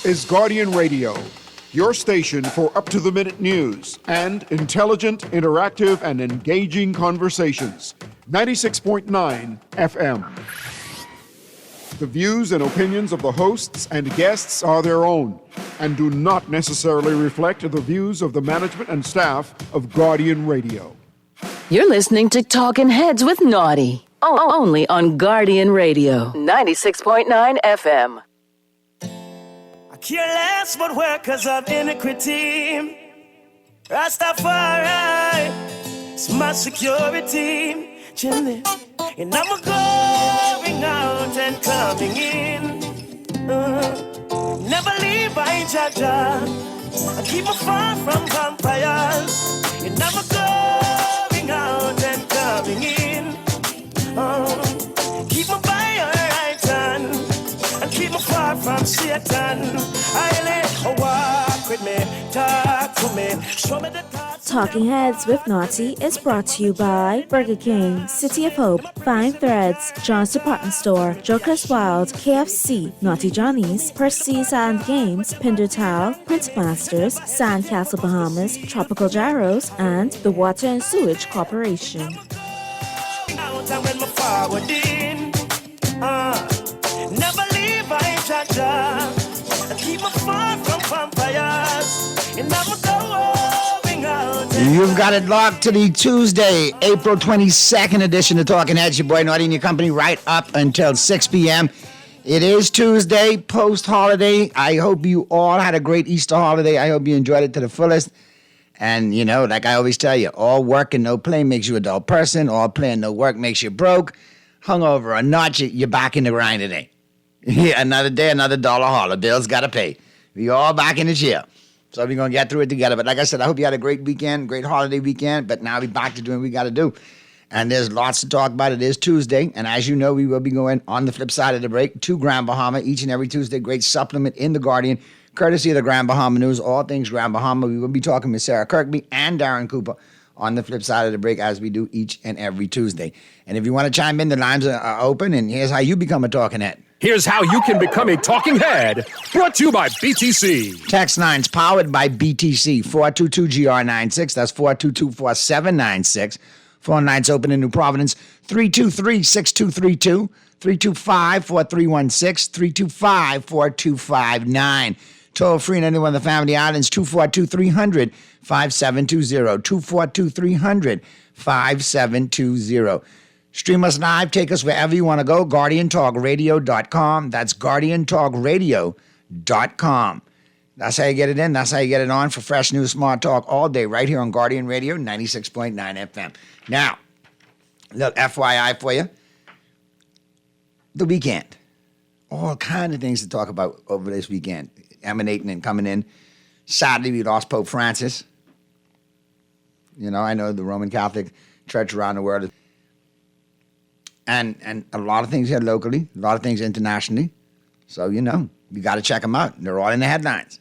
is Guardian Radio, your station for up-to-the-minute news and intelligent, interactive, and engaging conversations. 96.9 FM. The views and opinions of the hosts and guests are their own and do not necessarily reflect the views of the management and staff of Guardian Radio. You're listening to Talking Heads with Naughty, only on Guardian Radio, 96.9 FM. I care less what workers of iniquity. Rastafari is my security. Chilling, and I'm going out and coming in. Never leave by Jaja. I keep me far from vampires. And I'm going out and coming in. Keep me by your right hand and keep me far from Satan. I let walk with me, talk to me, show me the thoughts. Talking Heads with Naughty is brought to you by Burger King, City of Hope, Fine Threads, John's Department Store, Joker's Wild, KFC, Naughty Johnny's, Percy's and Games, Pinder Towel, Prince Masters, Sandcastle Bahamas, Tropical Gyros, and the Water and Sewage Corporation. Never leave by Jaja. Keep me far from vampires. And I'm going out. You've got it locked to the Tuesday, April 22nd edition of Talking Heads. Your boy Naughty and your company right up until 6 p.m. It is Tuesday, post-holiday. I hope you all had a great Easter holiday. I hope you enjoyed it to the fullest. And, you know, like I always tell you, all work and no play makes you a dull person. All play and no work makes you broke. Hungover or not, you're back in the grind today. Yeah, another day, another dollar haul. The bills got to pay. We're all back in the chair. So we're going to get through it together. But like I said, I hope you had a great weekend, great holiday weekend. But now we're back to doing what we got to do. And there's lots to talk about. It is Tuesday. And as you know, we will be going on the flip side of the break to Grand Bahama each and every Tuesday. Great supplement in The Guardian, courtesy of the Grand Bahama News. All things Grand Bahama. We will be talking with Sarah Kirkby and Darren Cooper on the flip side of the break, as we do each and every Tuesday. And if you want to chime in, the lines are open. And here's how you become a talking head. Here's how you can become a talking head. Brought to you by BTC. Text 9's powered by BTC. 422-GR96. That's 422-4796. Phone lines open in New Providence. 323-6232. 325-4316. 325-4259. Toll free in any one of the family islands. 242-300. 5720. 242-300-5720. Stream us live. Take us wherever you want to go. GuardianTalkRadio.com. That's GuardianTalkRadio.com. That's how you get it in. That's how you get it on for fresh news, smart talk all day right here on Guardian Radio 96.9 FM. Now, look, FYI for you. The weekend. All kind of things to talk about over this weekend. Emanating and coming in. Sadly, we lost Pope Francis. You know, I know the Roman Catholic Church around the world. And a lot of things here locally, a lot of things internationally. So, you know, you got to check them out. They're all in the headlines.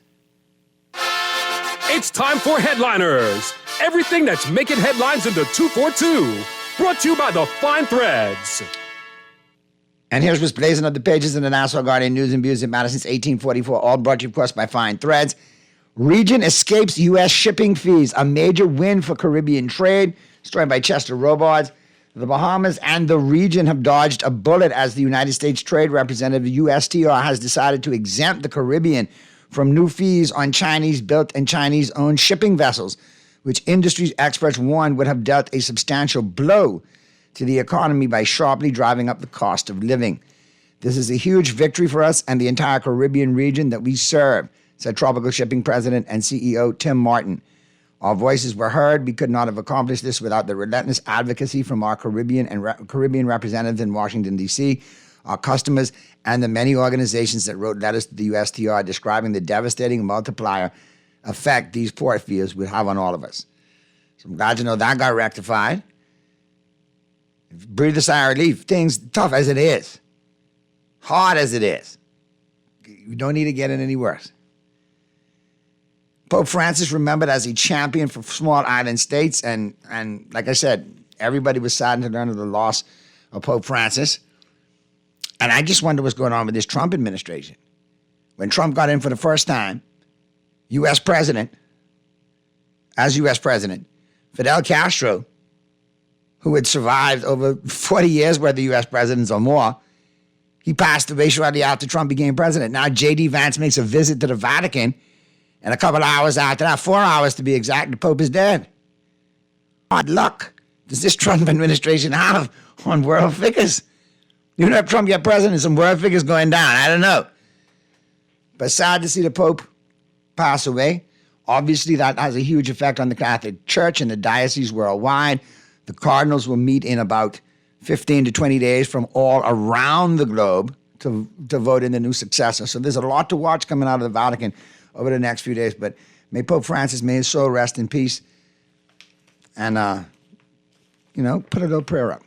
It's time for Headliners. Everything that's making headlines in the 242. Brought to you by the Fine Threads. And here's what's blazing up the pages in the Nassau Guardian News and Views in Madison since 1844. All brought to you, of course, by Fine Threads. Region escapes U.S. shipping fees. A major win for Caribbean trade. Story by Chester Robards. The Bahamas and the region have dodged a bullet as the United States Trade Representative, USTR, has decided to exempt the Caribbean from new fees on Chinese-built and Chinese-owned shipping vessels, which industry experts warned would have dealt a substantial blow to the economy by sharply driving up the cost of living. This is a huge victory for us and the entire Caribbean region that we serve, said Tropical Shipping President and CEO Tim Martin. Our voices were heard. We could not have accomplished this without the relentless advocacy from our Caribbean representatives in Washington, D.C., our customers, and the many organizations that wrote letters to the USTR describing the devastating multiplier effect these port fees would have on all of us. So I'm glad to know that got rectified. Breathe a sigh of relief. Things tough as it is, hard as it is, we don't need to get it any worse. Pope Francis remembered as a champion for small island states, and like I said, everybody was saddened to learn of the loss of Pope Francis. And I just wonder what's going on with this Trump administration. when Trump got in for the first time, U.S. president, Fidel Castro, who had survived over 40 years worth of U.S. presidents or more, he passed away shortly after Trump became president. Now J.D. Vance makes a visit to the Vatican, and a couple of hours after that, 4 hours to be exact, the Pope is dead. What luck does this Trump administration have on world figures? Even if Trump get president, some world figures going down. I don't know. But sad to see the Pope pass away. Obviously, that has a huge effect on the Catholic Church and the diocese worldwide. The cardinals will meet in about 15 to 20 days from all around the globe to vote in the new successor. So there's a lot to watch coming out of the Vatican over the next few days. But may Pope Francis, may his soul rest in peace. And, put a little prayer up.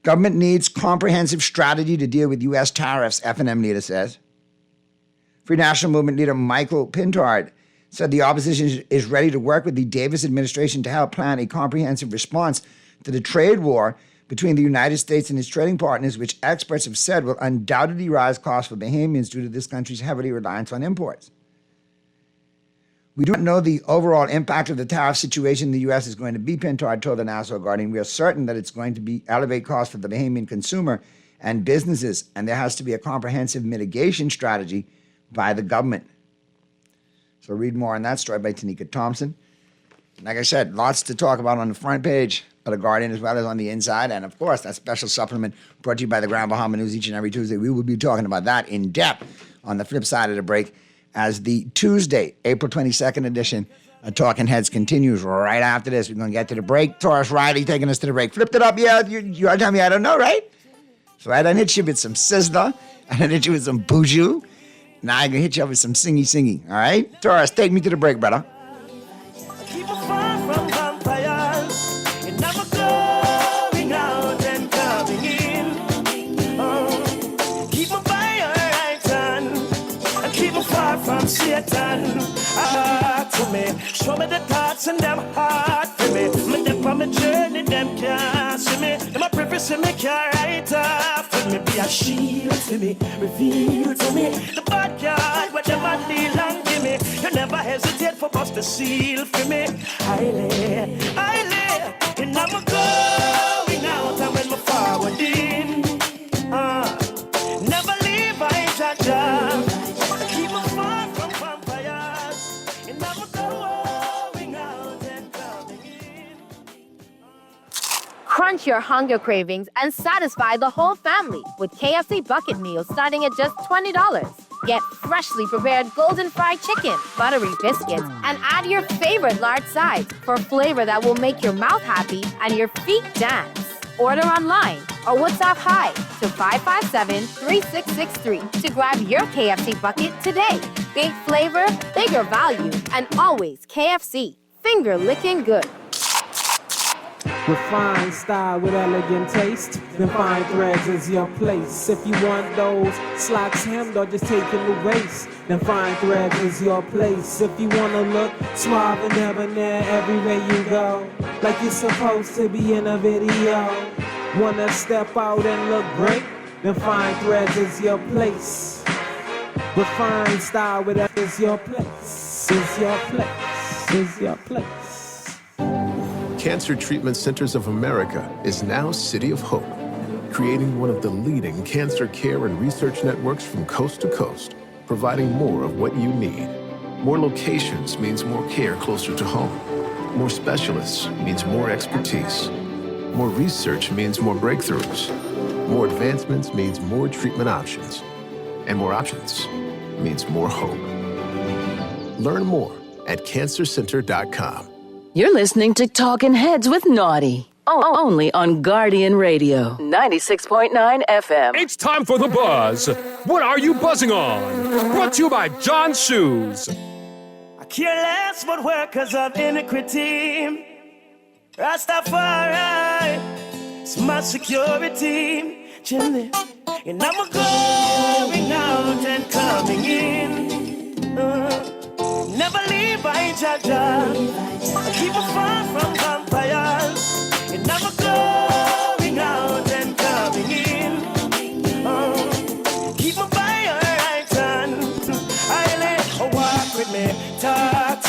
Government needs comprehensive strategy to deal with U.S. tariffs, F&M leader says. Free National Movement leader Michael Pintard said the opposition is ready to work with the Davis administration to help plan a comprehensive response to the trade war between the United States and its trading partners, which experts have said will undoubtedly rise costs for Bahamians due to this country's heavy reliance on imports. We do not know the overall impact of the tariff situation in the U.S. is going to be, Pintard told the Nassau Guardian. We are certain that it's going to be elevate costs for the Bahamian consumer and businesses, and there has to be a comprehensive mitigation strategy by the government. So read more on that story by Tanika Thompson. Like I said, lots to talk about on the front page of the Guardian as well as on the inside. And of course, that special supplement brought to you by the Grand Bahama News each and every Tuesday. We will be talking about that in depth on the flip side of the break as the Tuesday, April 22nd edition of Talking Heads continues right after this. We're going to get to the break. Taurus Riley taking us to the break. Flipped it up. Yeah, you are telling me I don't know, right? So I done hit you with some Sizzler. I done hit you with some Buju. Now I can hit you up with some singy. All right? Taurus, take me to the break, brother. Keep me far from vampires, and I'm going out and coming in. Keep me by your right hand, and keep me far from Satan. To me, show me the thoughts and them hard for me. Me dip on my journey, them can't see me. And my purpose in me can't write off for me. Be a shield to me, reveal to me the bad guy, whatever deal and give me. You never hesitate for us to seal for me. I lay, and I'm going out and when my forward in. Never leave, I judge. Keep me far from vampires, and I'm going out and coming in. Crunch your hunger cravings and satisfy the whole family with KFC bucket meals starting at just $20. Get freshly prepared golden fried chicken, buttery biscuits, and add your favorite large sides for flavor that will make your mouth happy and your feet dance. Order online or WhatsApp hi to 557-3663 to grab your KFC bucket today. Big flavor, bigger value, and always KFC. Finger licking good. Refined style with elegant taste, then Fine Threads is your place. If you want those slacks hemmed or just taking the waist, then Fine Threads is your place. If you wanna look suave and debonair everywhere you go, like you're supposed to be in a video, wanna step out and look great, then Fine Threads is your place. Refined style with that is your place, is your place, is your place. Cancer Treatment Centers of America is now City of Hope, creating one of the leading cancer care and research networks from coast to coast, providing more of what you need. More locations means more care closer to home. More specialists means more expertise. More research means more breakthroughs. More advancements means more treatment options. And more options means more hope. Learn more at cancercenter.com. You're listening to Talking Heads with Naughty. Only on Guardian Radio, 96.9 FM. It's time for the buzz. What are you buzzing on? Brought to you by John's Shoes. I care less what workers of iniquity. Rastafari, it's my security. Chilling, and I'm going out and coming in. Never leave, I judge. Keep me far from vampires, and I'm going out and coming in.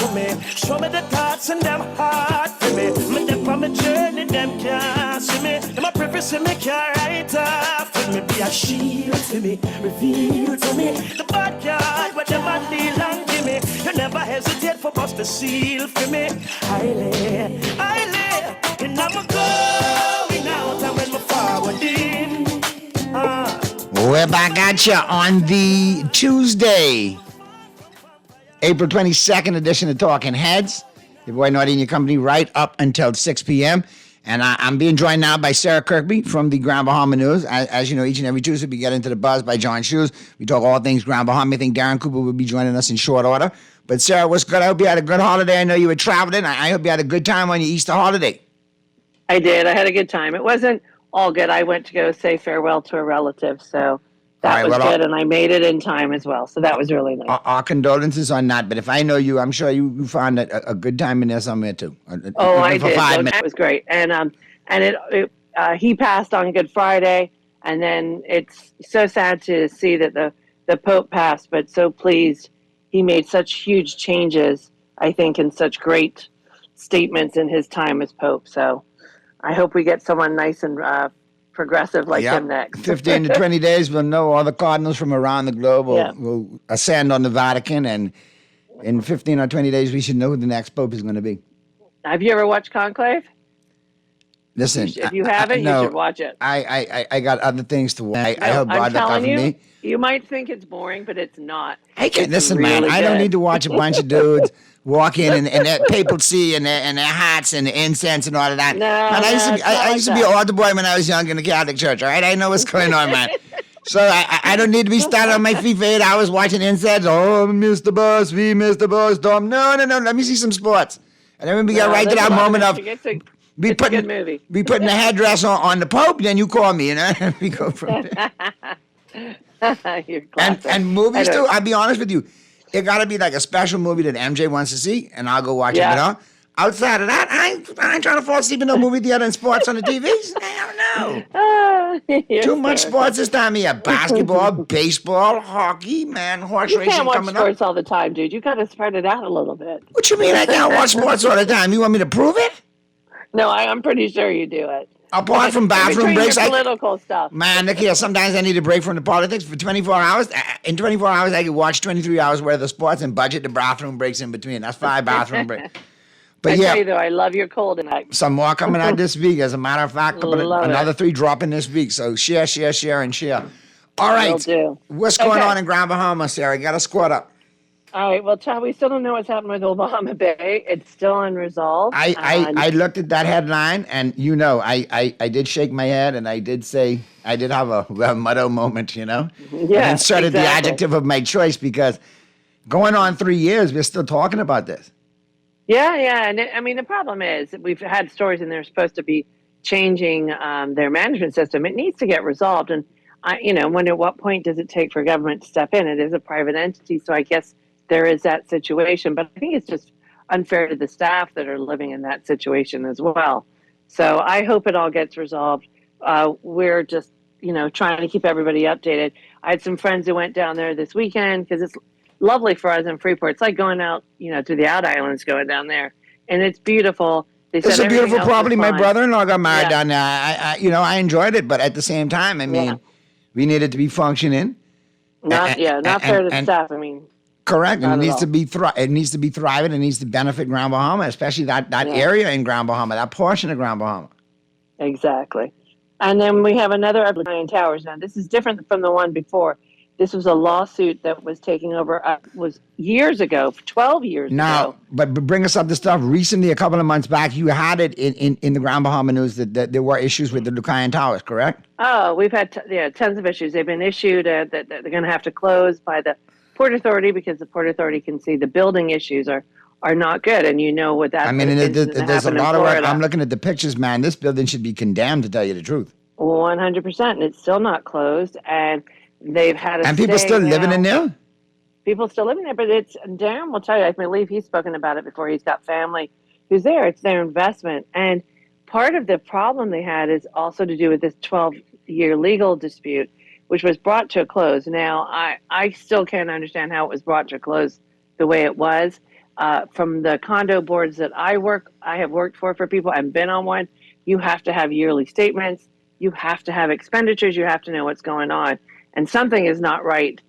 to me. Show me the thoughts and them heart for me. Me dip on my journey, them can't see me. Them a prefer see me can't write off for me. Be a shield to me, reveal to me the bad guy where them a deal and give me. You never hesitate for bust the seal for me. I lay, and I'm a going out and when my forward in. We're back at you on the Tuesday, April 22nd edition of Talking Heads. Your boy Naughty and your company right up until 6 p.m. And I'm being joined now by Sarah Kirkby from the Grand Bahama News. As you know, each and every Tuesday we get into the buzz by John Shoes. We talk all things Grand Bahama. I think Darren Cooper will be joining us in short order. But Sarah, what's good? I hope you had a good holiday. I know you were traveling. I hope you had a good time on your Easter holiday. I did. I had a good time. It wasn't all good. I went to go say farewell to a relative, so that was good, and I made it in time as well. So that was really nice. Our condolences on that. But if I know you, I'm sure you found a good time in there somewhere too. I did. It was great, and he passed on Good Friday, and then it's so sad to see that the Pope passed, but so pleased he made such huge changes. I think in such great statements in his time as Pope. So I hope we get someone nice and progressive like him next. 15 to 20 days, we'll know all the cardinals from around the globe will ascend on the Vatican, and in 15 or 20 days, we should know who the next Pope is going to be. Have you ever watched Conclave? Listen, if you haven't, you should watch it. I got other things to watch. I hope God look out for me. You might think it's boring, but it's not. Listen, really man, I don't need to watch a bunch of dudes walk in and their papacy and their hats and the incense and all of that. No, man, I used to be an altar boy when I was young in the Catholic Church, all right? I know what's going on, man. So I don't need to be standing on my feet for 8 hours watching incense. Oh, Mr. Boss, we Mr. Boss, Dom. No. Let me see some sports. And then when we get right to that moment of... Be putting a headdress on the Pope, then you call me, we go from there. You're classic. And movies too. I'll be honest with you, it got to be like a special movie that MJ wants to see, and I'll go watch it. Outside of that, I ain't trying to fall asleep in no movie theater and sports on the TVs. I don't know. Too much sports this time of year. Basketball, baseball, hockey, man, horse racing coming up. You can't watch sports all the time, dude. You got to spread it out a little bit. What you mean I can't watch sports all the time? You want me to prove it? No, I'm pretty sure you do it. Apart from bathroom breaks, political stuff. Man, look here. Sometimes I need a break from the politics for 24 hours. In 24 hours, I could watch 23 hours worth of sports and budget the bathroom breaks in between. That's 5 bathroom breaks. But I tell you though, I love your cold tonight. Some more coming out this week. As a matter of fact, another 3 dropping this week. So share, and share. All right. What's going on in Grand Bahama, Sarah? You got to squat up. All right. Well, Chad, we still don't know what's happening with Obama Bay. It's still unresolved. I looked at that headline, and I did shake my head, and I did say I did have a muddo moment, Yeah, I inserted the adjective of my choice because going on 3 years, we're still talking about this. Yeah. And I mean, the problem is that we've had stories, and they're supposed to be changing their management system. It needs to get resolved, and I wonder at what point does it take for government to step in? It is a private entity, so I guess there is that situation, but I think it's just unfair to the staff that are living in that situation as well. So I hope it all gets resolved. We're just, trying to keep everybody updated. I had some friends who went down there this weekend because it's lovely for us in Freeport. It's like going out, to the Out Islands, going down there, and it's beautiful. It's a beautiful property. My brother-in-law got married down there. I enjoyed it, but at the same time, we needed to be functioning. Not fair to the staff. Correct. It needs to be it needs to be thriving. It needs to benefit Grand Bahama, especially that area in Grand Bahama, that portion of Grand Bahama. Exactly. And then we have another up at Nine Towers. Now, this is different from the one before. This was a lawsuit that was taking over, was years ago, 12 years ago. Now, but bring us up to stuff. Recently, a couple of months back, you had it in the Grand Bahama News that there were issues with the Lucayan Towers, correct? Oh, we've had tons of issues. They've been issued that they're going to have to close by the Port Authority because the Port Authority can see the building issues are not good, and what that. There's a lot of work. I'm looking at the pictures, man. This building should be condemned, to tell you the truth. 100%, and it's still not closed, and they've had. And people still living in there. People still living there, but Darren will tell you. I believe he's spoken about it before. He's got family who's there. It's their investment, and part of the problem they had is also to do with this 12-year legal dispute, which was brought to a close. Now, I still can't understand how it was brought to a close the way it was. from the condo boards that I have worked for people and been on one, you have to have yearly statements. You have to have expenditures. You have to know what's going on. And something is not right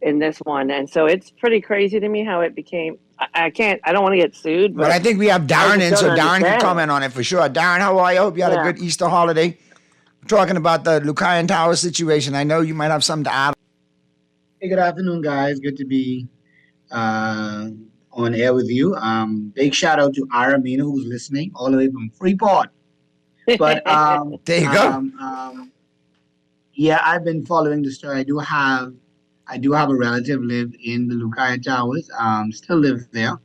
in this one. And so it's pretty crazy to me how it became. I don't want to get sued. But I think we have Darren in, so Darren can comment on it for sure. Darren, how are you? I hope you had a good Easter holiday. We're talking about the Lucayan Tower situation. I know you might have something to add. Hey, good afternoon, guys. Good to be on air with you. Big shout out to Aramina, who's listening all the way from Freeport. But there you go. Yeah, I've been following the story. I do have a relative live in the Lucayan Towers. Still live there,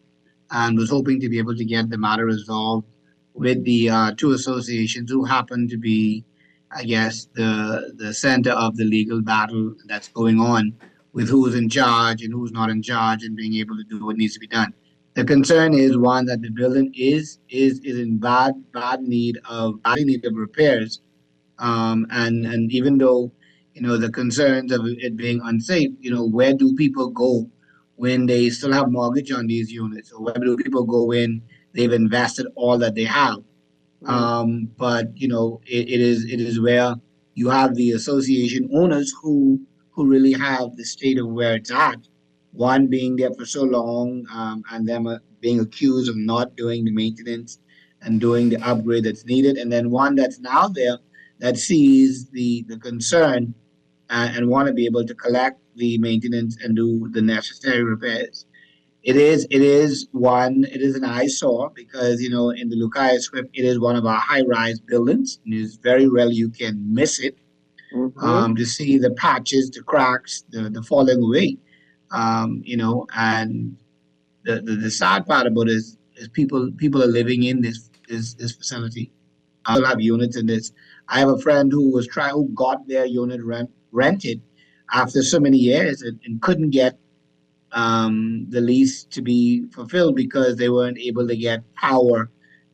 and was hoping to be able to get the matter resolved with the two associations who happen to be, I guess, the center of the legal battle that's going on with who's in charge and who's not in charge, and being able to do what needs to be done. The concern is one that the building is in bad need of repairs, and even though the concerns of it being unsafe, where do people go when they still have mortgage on these units, or where do people go when they've invested all that they have? But it is where you have the association owners who really have the state of where it's at. One being there for so long, and them being accused of not doing the maintenance and doing the upgrade that's needed, and then one that's now there that sees the concern and want to be able to collect the maintenance and do the necessary repairs. It is an eyesore because in the Lucayan script it is one of our high-rise buildings, and it's very rare you can miss it. To see the patches, the cracks, the falling away. And the sad part about it is people are living in this facility. I have units in this. I have a friend who got their unit rented after so many years and couldn't get the lease to be fulfilled because they weren't able to get power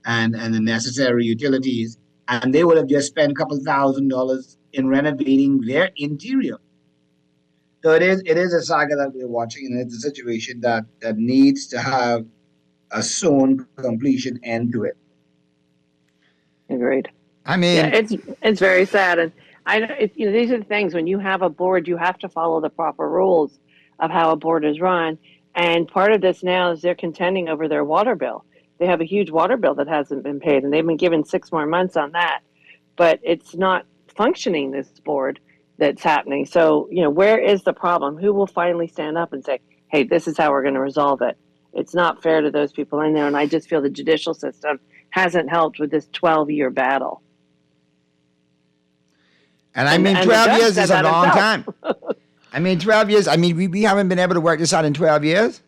and the necessary utilities, and they would have just spent a couple $1,000s in renovating their interior. So it is a saga that we're watching, and it's a situation that needs to have a soon completion end to it. Agreed. I mean, it's very sad, and these are the things. When you have a board, you have to follow the proper rules of how a board is run. And part of this now is they're contending over their water bill. They have a huge water bill that hasn't been paid, and they've been given 6 more months on that. But it's not functioning, this board, that's happening. So, where is the problem? Who will finally stand up and say, hey, this is how we're going to resolve it? It's not fair to those people in there. And I just feel the judicial system hasn't helped with this 12-year battle. And 12 years is a long time. 12 years. We haven't been able to work this out in 12 years.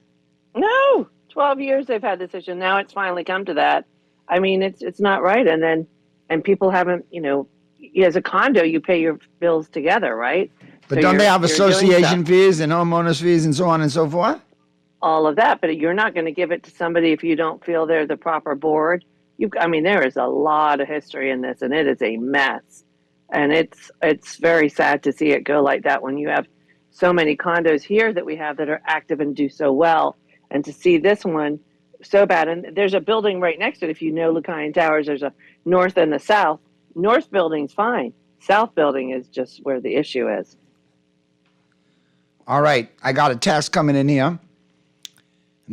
No, 12 years they've had this issue. Now it's finally come to that. It's not right. And people haven't, as a condo, you pay your bills together, right? But don't they have association fees and homeowners fees and so on and so forth? All of that, but you're not going to give it to somebody if you don't feel they're the proper board. There is a lot of history in this, and it is a mess. And it's very sad to see it go like that when you have so many condos here that we have that are active and do so well, and to see this one so bad. And there's a building right next to it. If you know Lucayan Towers, there's a north and the south. North building's fine. South building is just where the issue is. All right. I got a text coming in here.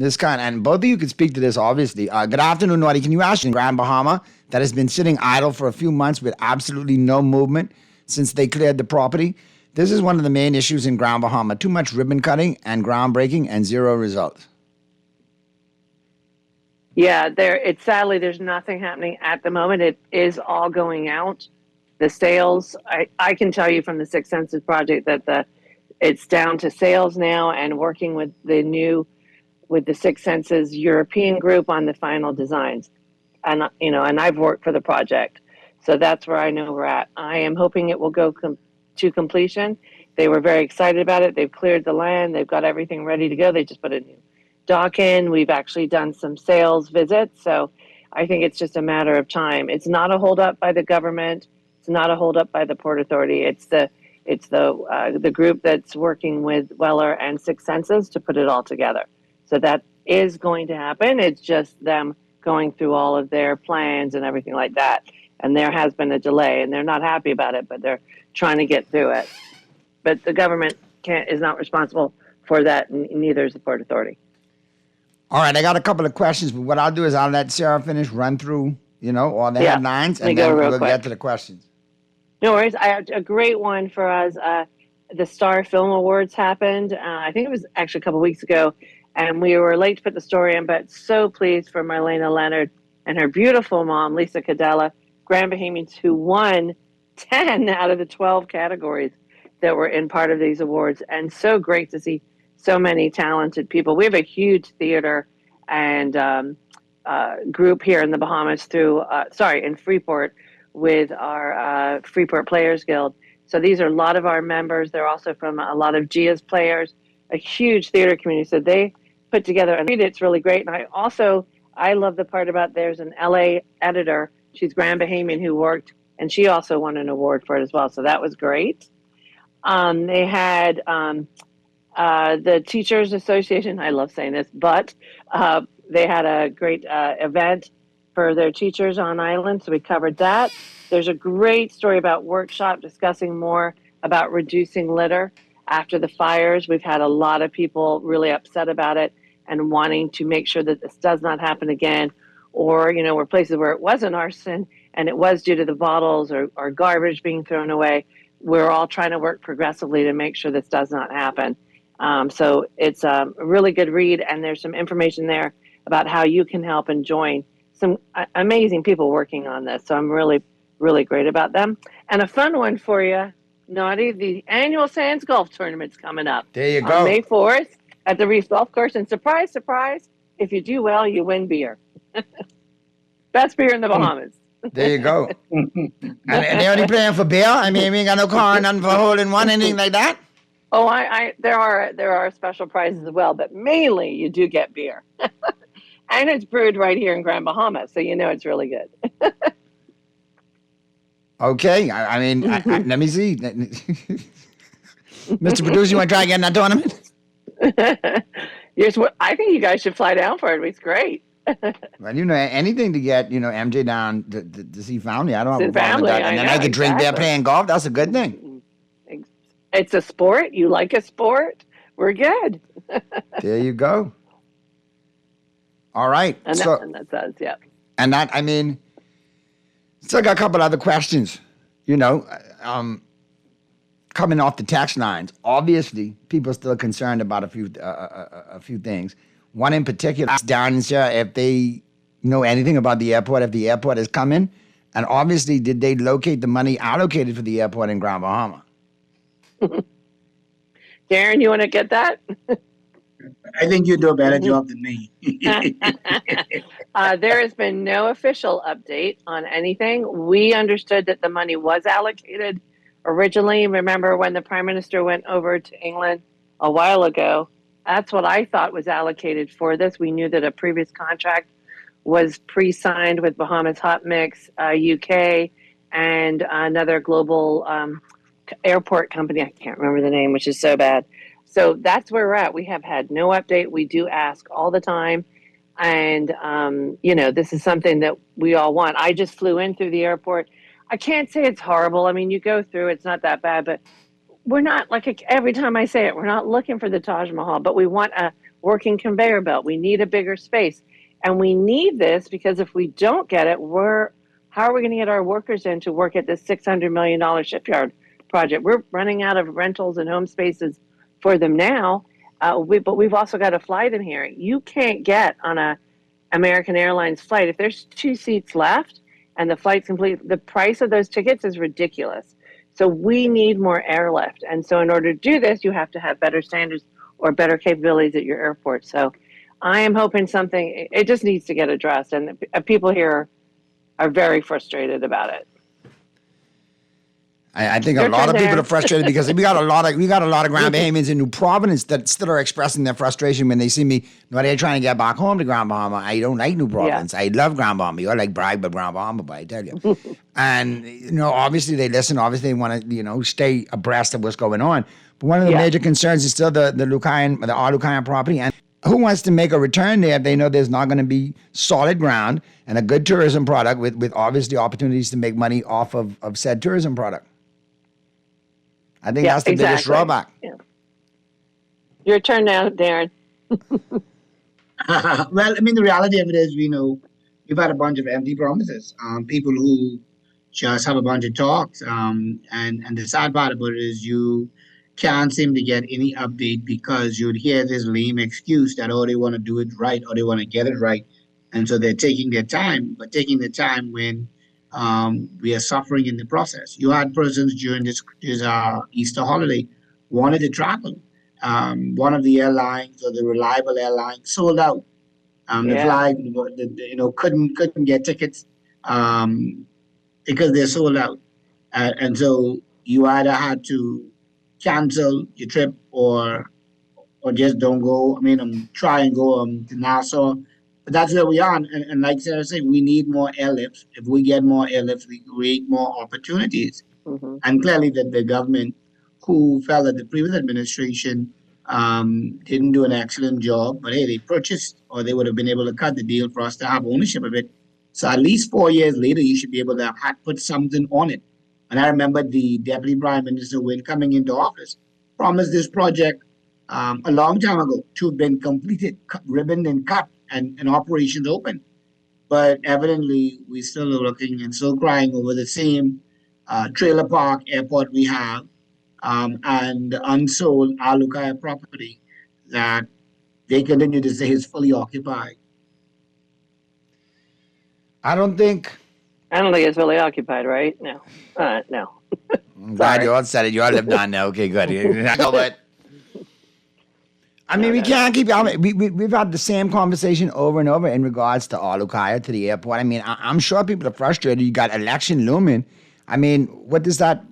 And both of you can speak to this, obviously. Good afternoon, Naughty. Can you ask in Grand Bahama that has been sitting idle for a few months with absolutely no movement since they cleared the property? This is one of the main issues in Grand Bahama. Too much ribbon cutting and groundbreaking and zero results. Yeah, sadly, there's nothing happening at the moment. It is all going out. The sales, I can tell you from the Six Senses project that it's down to sales now, and working with the Six Senses European group on the final designs. And I've worked for the project. So that's where I know we're at. I am hoping it will go to completion. They were very excited about it. They've cleared the land. They've got everything ready to go. They just put a new dock in. We've actually done some sales visits. So I think it's just a matter of time. It's not a holdup by the government. It's not a holdup by the Port Authority. It's the group that's working with Weller and Six Senses to put it all together. So that is going to happen. It's just them going through all of their plans and everything like that. And there has been a delay, and they're not happy about it, but they're trying to get through it. But the government is not responsible for that, and neither is the Port Authority. All right, I got a couple of questions, but what I'll do is I'll let Sarah finish, run through, all the headlines, and then we'll get to the questions. No worries. I have a great one for us. The Star Film Awards happened. I think it was actually a couple weeks ago, and we were late to put the story in, but so pleased for Marlena Leonard and her beautiful mom, Lisa Cadella, Grand Bahamians, who won 10 out of the 12 categories that were in part of these awards. And so great to see so many talented people. We have a huge theater and group here in the Bahamas in Freeport with our Freeport Players Guild. So these are a lot of our members. They're also from a lot of GIA's players, a huge theater community. So they put together, and it's really great. And I love the part about there's an LA editor. She's Grand Bahamian who worked, and she also won an award for it as well. So that was great. They had the Teachers Association. I love saying this, but they had a great event for their teachers on island. So we covered that. There's a great story about workshop discussing more about reducing litter after the fires. We've had a lot of people really upset about it and wanting to make sure that this does not happen again. Or, were places where it wasn't arson and it was due to the bottles or garbage being thrown away. We're all trying to work progressively to make sure this does not happen. So it's a really good read, and there's some information there about how you can help and join some amazing people working on this. So I'm really, really great about them. And a fun one for you, Naughty, the annual Sands Golf Tournament's coming up. There you go. On May 4th at the Reef Golf Course. And surprise, surprise, if you do well, you win beer. Best beer in the Bahamas. There you go. and they only playing for beer? I mean, we ain't got no car, nothing for holding one, anything like that? Oh, there are special prizes as well, but mainly you do get beer. And it's brewed right here in Grand Bahama, so it's really good. Okay, I mean, let me see. Mr. Producer, you want to try again in that tournament? I think you guys should fly down for it. It's great. Well, anything to get, MJ down to see family. I don't have a problem family, with that. And then I could drink beer playing golf. That's a good thing. It's a sport. You like a sport. We're good. There you go. All right. And that does, yeah. And that, I mean, still got a couple other questions, coming off the text lines. Obviously, people are still concerned about a few things. One in particular, asked Darren and Sarah if they know anything about the airport, if the airport is coming. And obviously, did they locate the money allocated for the airport in Grand Bahama? Darren, you want to get that? I think you do a better job than me. There has been no official update on anything. We understood that the money was allocated originally. Remember when the Prime Minister went over to England a while ago? That's what I thought was allocated for this. We knew that a previous contract was pre-signed with Bahamas Hot Mix, UK, and another global airport company. I can't remember the name, which is so bad. So that's where we're at. We have had no update. We do ask all the time. And, this is something that we all want. I just flew in through the airport. I can't say it's horrible. I mean, you go through, it's not that bad, but we're not, like every time I say it, we're not looking for the Taj Mahal, but we want a working conveyor belt. We need a bigger space. And we need this because if we don't get it, how are we going to get our workers in to work at this $600 million shipyard project? We're running out of rentals and home spaces for them now, but we've also got to fly them here. You can't get on a American Airlines flight if there's 2 seats left and the flight's complete. The price of those tickets is ridiculous. So we need more airlift. And so in order to do this, you have to have better standards or better capabilities at your airport. So I am hoping it just needs to get addressed. And people here are very frustrated about it. I think a lot of people are frustrated because we got a lot of Grand Bahamians in New Providence that still are expressing their frustration when they see me. They're trying to get back home to Grand Bahama. I don't like New Providence. Yeah. I love Grand Bahama. You like brag about Grand Bahama, but I tell you. And obviously they listen. Obviously they want to stay abreast of what's going on. But one of the major concerns is still the Lucayan, the Lucayan property, and who wants to make a return there if they know there's not going to be solid ground and a good tourism product with obviously opportunities to make money off of said tourism product? I think that's the biggest drawback. Yeah. Your turn now, Darren. Well, I mean, the reality of it is, we've had a bunch of empty promises. People who just have a bunch of talks. And the sad part about it is you can't seem to get any update because you'd hear this lame excuse that, they want to do it right or they want to get it right. And so they're taking their time, but taking their time when we are suffering in the process. You had persons during this Easter holiday wanted to travel. One of the airlines or the reliable airlines sold out. The flight, couldn't get tickets because they're sold out. And so you either had to cancel your trip or just don't go. Try and go to Nassau. But that's where we are. And like Sarah said, we need more airlifts. If we get more airlifts, we create more opportunities. Mm-hmm. And clearly that the government, who felt that the previous administration didn't do an excellent job, but hey, they purchased, or they would have been able to cut the deal for us to have ownership of it. So at least 4 years later, you should be able to have put something on it. And I remember the Deputy Prime Minister, when coming into office, promised this project a long time ago to have been completed, ribboned and cut, and operations open. But evidently, we still are looking and still crying over the same trailer park airport we have and the unsold Alukaya property that they continue to say is fully occupied. I don't think it's fully occupied, right? No. No. I'm glad you all said it. You all lived on there. Okay, good. We can't keep. We've had the same conversation over and over in regards to Alukaya, to the airport. I'm sure people are frustrated. You got election looming. What does that?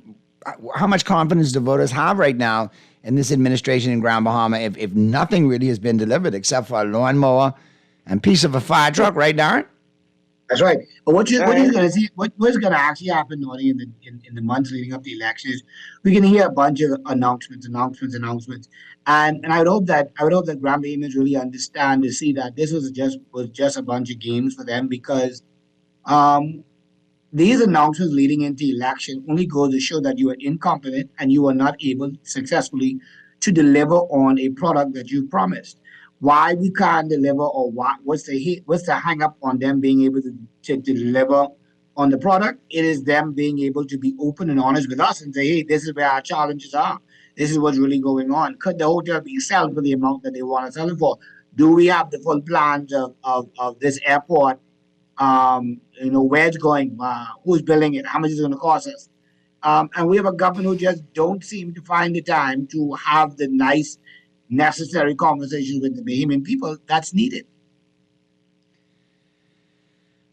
How much confidence do voters have right now in this administration in Grand Bahama if nothing really has been delivered except for a lawnmower and piece of a fire truck, right, Darren? That's right. But what you're going to see, what's going to actually happen, Noddy, in the months leading up to the elections, we're going to hear a bunch of announcements. And I would hope that Grand Bahamians really understand to see that this was just a bunch of games for them, because these announcements leading into election only go to show that you are incompetent and you are not able successfully to deliver on a product that you promised. Why we can't deliver, or what's the hang up on them being able to deliver on the product? It is them being able to be open and honest with us and say, hey, this is where our challenges are. This is what's really going on. Could the hotel be sold for the amount that they want to sell it for? Do we have the full plans of this airport? Where it's going, who's building it, how much is it going to cost us? And we have a government who just don't seem to find the time to have the nice, necessary conversation with the Bahamian people that's needed.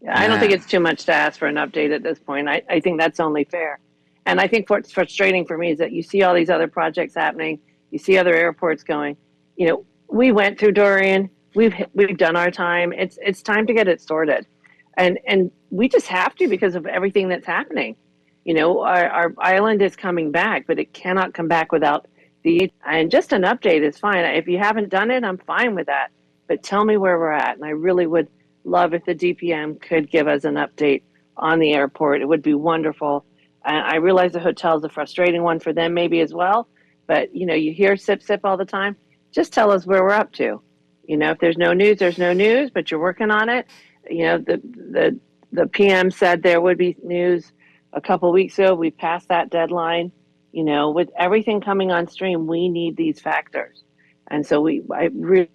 Yeah, I don't think it's too much to ask for an update at this point. I think that's only fair. And I think what's frustrating for me is that you see all these other projects happening, you see other airports going. We went through Dorian, we've done our time. It's time to get it sorted. And we just have to, because of everything that's happening. Our island is coming back, but it cannot come back without and just an update is fine. If you haven't done it, I'm fine with that. But tell me where we're at. And I really would love if the DPM could give us an update on the airport. It would be wonderful. And I realize the hotel is a frustrating one for them maybe as well. But, you hear sip all the time. Just tell us where we're up to. If there's no news, there's no news, but you're working on it. The PM said there would be news a couple of weeks ago. We passed that deadline. With everything coming on stream, we need these factors. And so I really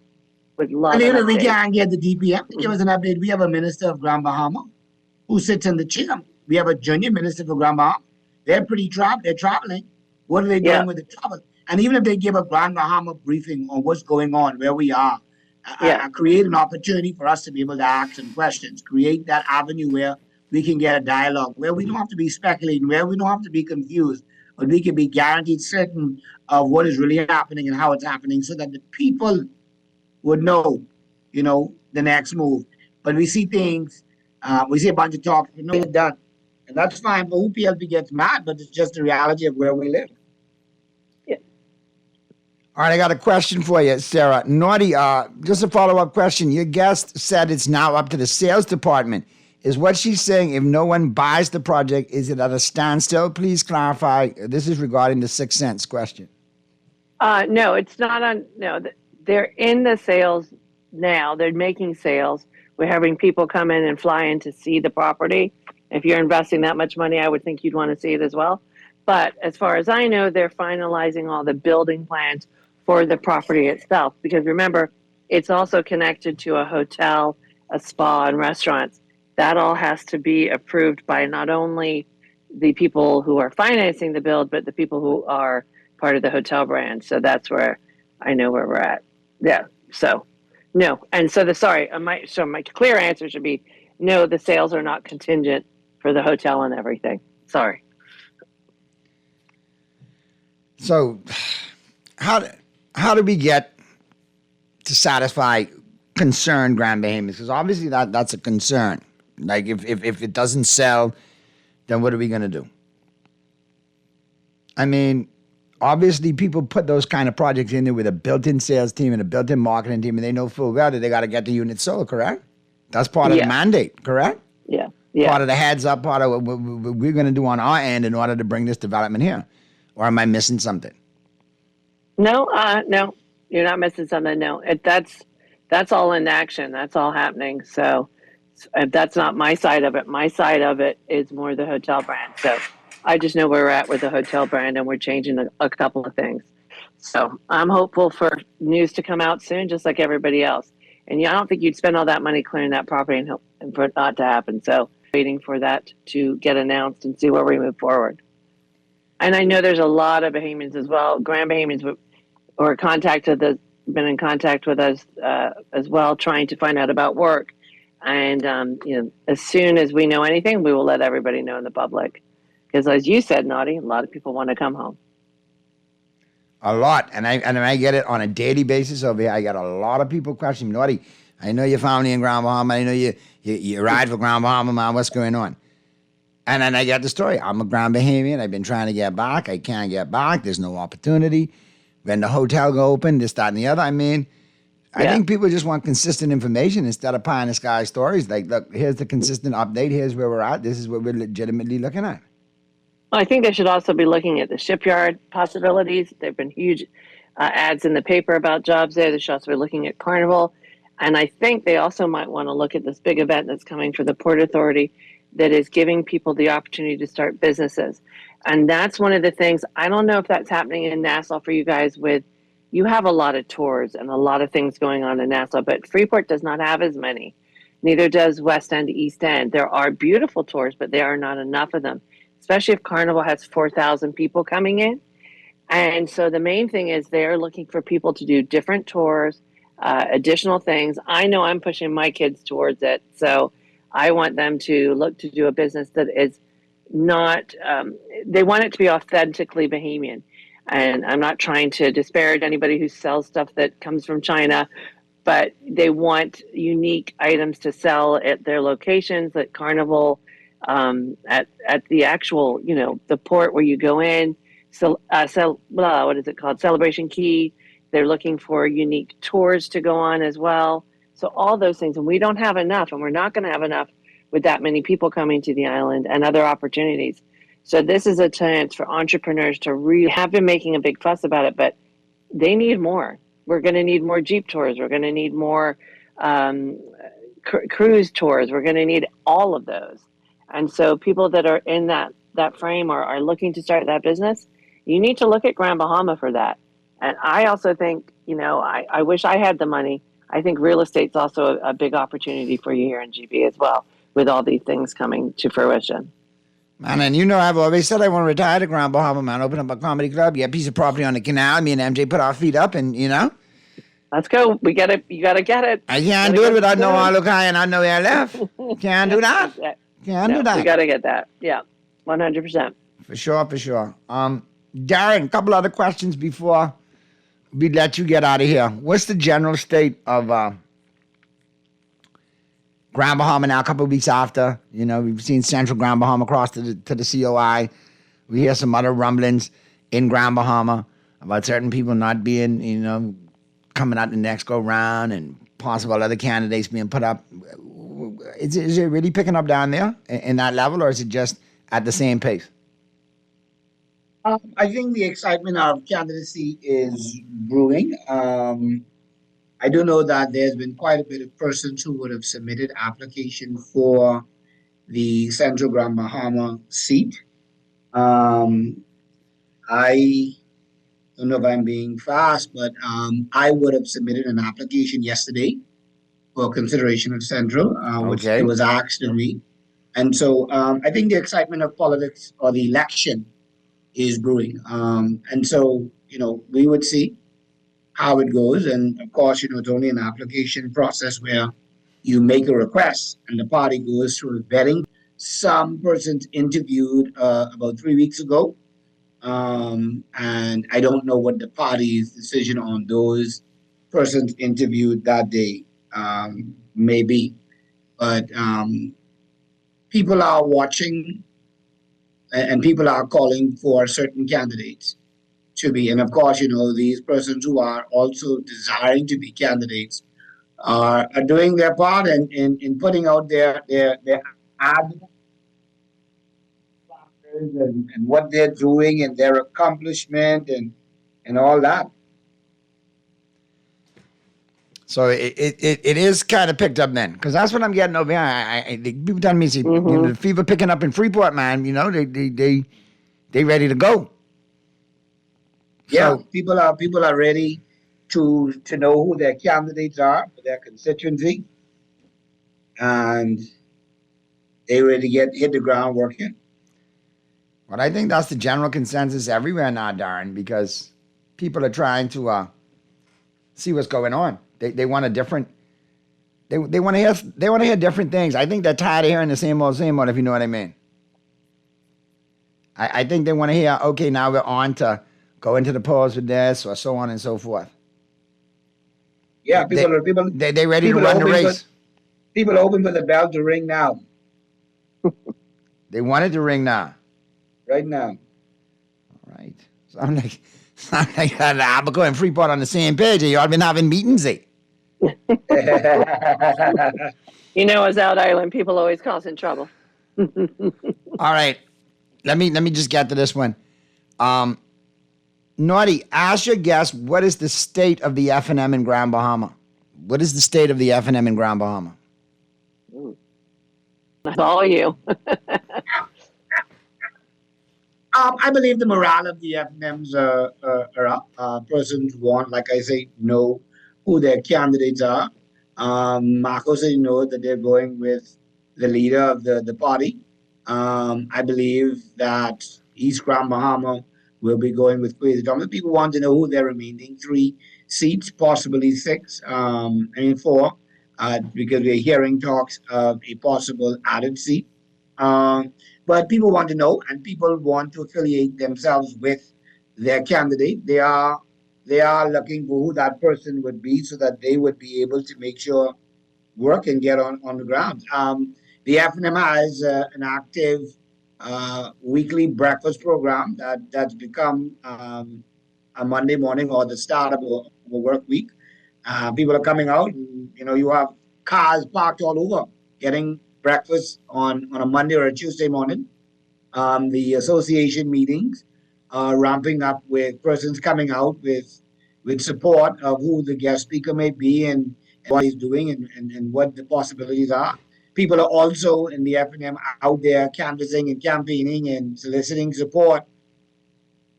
would love an update. We can't get the DPM to give us an update. We have a minister of Grand Bahama who sits in the chair. We have a junior minister for Grand Bahama. They're they're traveling. What are they doing with the travel? And even if they give a Grand Bahama briefing on what's going on, where we are, create an opportunity for us to be able to ask some questions, create that avenue where we can get a dialogue, where we don't have to be speculating, where we don't have to be confused, but we can be guaranteed certain of what is really happening and how it's happening, so that the people would know, the next move. But we see things, we see a bunch of talk, but no, it's done. And that's fine, but who PLP gets mad, but it's just the reality of where we live. All right, I got a question for you, Sarah. Naughty, just a follow-up question. Your guest said it's now up to the sales department. Is what she's saying, if no one buys the project, is it at a standstill? Please clarify. This is regarding the 6 cents question. No, it's not on. No, they're in the sales now. They're making sales. We're having people come in and fly in to see the property. If you're investing that much money, I would think you'd want to see it as well. But as far as I know, they're finalizing all the building plans for the property itself. Because remember, it's also connected to a hotel, a spa, and restaurants. That all has to be approved by not only the people who are financing the build, but the people who are part of the hotel brand. So that's where I know where we're at. Yeah. So no. And so my clear answer should be no, the sales are not contingent for the hotel and everything. Sorry. So how do we get to satisfy concerned Grand Bahamians? Because obviously that's a concern. Like if it doesn't sell, then what are we going to do? I mean, obviously people put those kind of projects in there with a built-in sales team and a built-in marketing team, and they know full well that they got to get the unit sold, correct? That's part of the mandate, correct? Yeah. Part of the heads up, part of what we're going to do on our end in order to bring this development here. Or am I missing something? No, you're not missing something. No, that's all in action. That's all happening. So that's not my side of it. My side of it is more the hotel brand. So I just know where we're at with the hotel brand, and we're changing a couple of things. So I'm hopeful for news to come out soon, just like everybody else. And I don't think you'd spend all that money clearing that property and for it not to happen. So waiting for that to get announced and see where we move forward. And I know there's a lot of Bahamians as well, Grand Bahamians been in contact with us as well, trying to find out about work. And as soon as we know anything, we will let everybody know in the public. Because as you said, Naughty, a lot of people want to come home. A lot. And I get it on a daily basis over here. I got a lot of people questioning, Naughty, I know your family in Grand Bahama. I know you ride for Grand Bahama, man. What's going on? And then I get the story. I'm a Grand Bahamian. I've been trying to get back. I can't get back. There's no opportunity. When the hotel go open, this, that, and the other. I mean, I think people just want consistent information instead of pie in the sky stories. Like, look, here's the consistent update. Here's where we're at. This is what we're legitimately looking at. Well, I think they should also be looking at the shipyard possibilities. There have been huge ads in the paper about jobs there. They should also be looking at Carnival. And I think they also might want to look at this big event that's coming for the Port Authority that is giving people the opportunity to start businesses. And that's one of the things, I don't know if that's happening in Nassau for you guys you have a lot of tours and a lot of things going on in Nassau, but Freeport does not have as many. Neither does West End, East End. There are beautiful tours, but there are not enough of them, especially if Carnival has 4,000 people coming in. And so the main thing is they're looking for people to do different tours, additional things. I know I'm pushing my kids towards it. So I want them to look to do a business that is not, they want it to be authentically Bahamian. And I'm not trying to disparage anybody who sells stuff that comes from China, but they want unique items to sell at their locations, at Carnival, at the actual, the port where you go in. So, what is it called? Celebration Key. They're looking for unique tours to go on as well. So all those things, and we don't have enough, and we're not going to have enough with that many people coming to the island and other opportunities. So this is a chance for entrepreneurs to really have been making a big fuss about it, but they need more. We're going to need more Jeep tours. We're going to need more cruise tours. We're going to need all of those. And so people that are in that frame or are looking to start that business, you need to look at Grand Bahama for that. And I also think, I wish I had the money. I think real estate's also a big opportunity for you here in GB as well, with all these things coming to fruition. Man, and I've always said I want to retire to Grand Bahama, man. Open up a comedy club, get a piece of property on the canal. Me and MJ put our feet up and, Let's go. You got to get it. I can't do it without no Alukai and I know where I left. Can't do that. Can't do that. We got to get that. Yeah, 100%. For sure. Darren, a couple other questions before we let you get out of here. What's the general state of Grand Bahama now, a couple of weeks after? We've seen Central Grand Bahama cross to the COI. We hear some other rumblings in Grand Bahama. about certain people not being, coming out the next go round and possible other candidates being put up. Is it really picking up down there in that level, or is it just at the same pace? I think the excitement of candidacy is brewing. I do know that there's been quite a bit of persons who would have submitted application for the Central Grand Bahama seat. I don't know if I'm being fast, but I would have submitted an application yesterday for consideration of Central, which Okay. it was asked of me. And so I think the excitement of politics or the election is brewing. And so, we would see how it goes. And of course, it's only an application process where you make a request and the party goes through vetting. Some persons interviewed about 3 weeks ago. And I don't know what the party's decision on those persons interviewed that day may be. But people are watching and people are calling for certain candidates to be. And of course, these persons who are also desiring to be candidates are doing their part in putting out their ad and what they're doing and their accomplishment and all that. So it is kind of picked up then, because that's what I'm getting over here. People telling me, the fever picking up in Freeport, man. They ready to go. Yeah, So, people are ready to know who their candidates are for their constituency, and they ready to hit the ground working. but I think that's the general consensus everywhere now, Darren, because people are trying to see what's going on. They want a different. They want to hear different things. I think they're tired of hearing the same old, if you know what I mean. I think they want to hear, okay, now we're on to go into the polls with this, or so on and so forth. Yeah, They ready to people run the are hoping race. people are hoping for the bell to ring now, They want it to ring now. right now. All right. Sound like Abaco and Freeport on the same page. You ought to been having meetings, eh? As out island, people always cause in trouble. All right. Let me just get to this one. Naughty, ask your guest, what is the state of the F&M in Grand Bahama? What is the state of the F&M in Grand Bahama? That's all you. I believe the morale of the FNMs are up. Persons want, like I say, know who their candidates are. Marco said, that they're going with the leader of the party. I believe that East Grand Bahama will be going with Kwesi Thomas. People want to know who their remaining 3 seats, possibly 6, 4, because we're hearing talks of a possible added seat. But people want to know, and people want to affiliate themselves with their candidate. They are looking for who that person would be, so that they would be able to make sure work and get on the ground. The FNM has an active weekly breakfast program that's become a Monday morning or the start of a work week. People are coming out, and you have cars parked all over getting breakfast on a Monday or a Tuesday morning. The association meetings are ramping up with persons coming out with support of who the guest speaker may be and what he's doing and what the possibilities are. People are also in the FNM out there canvassing and campaigning and soliciting support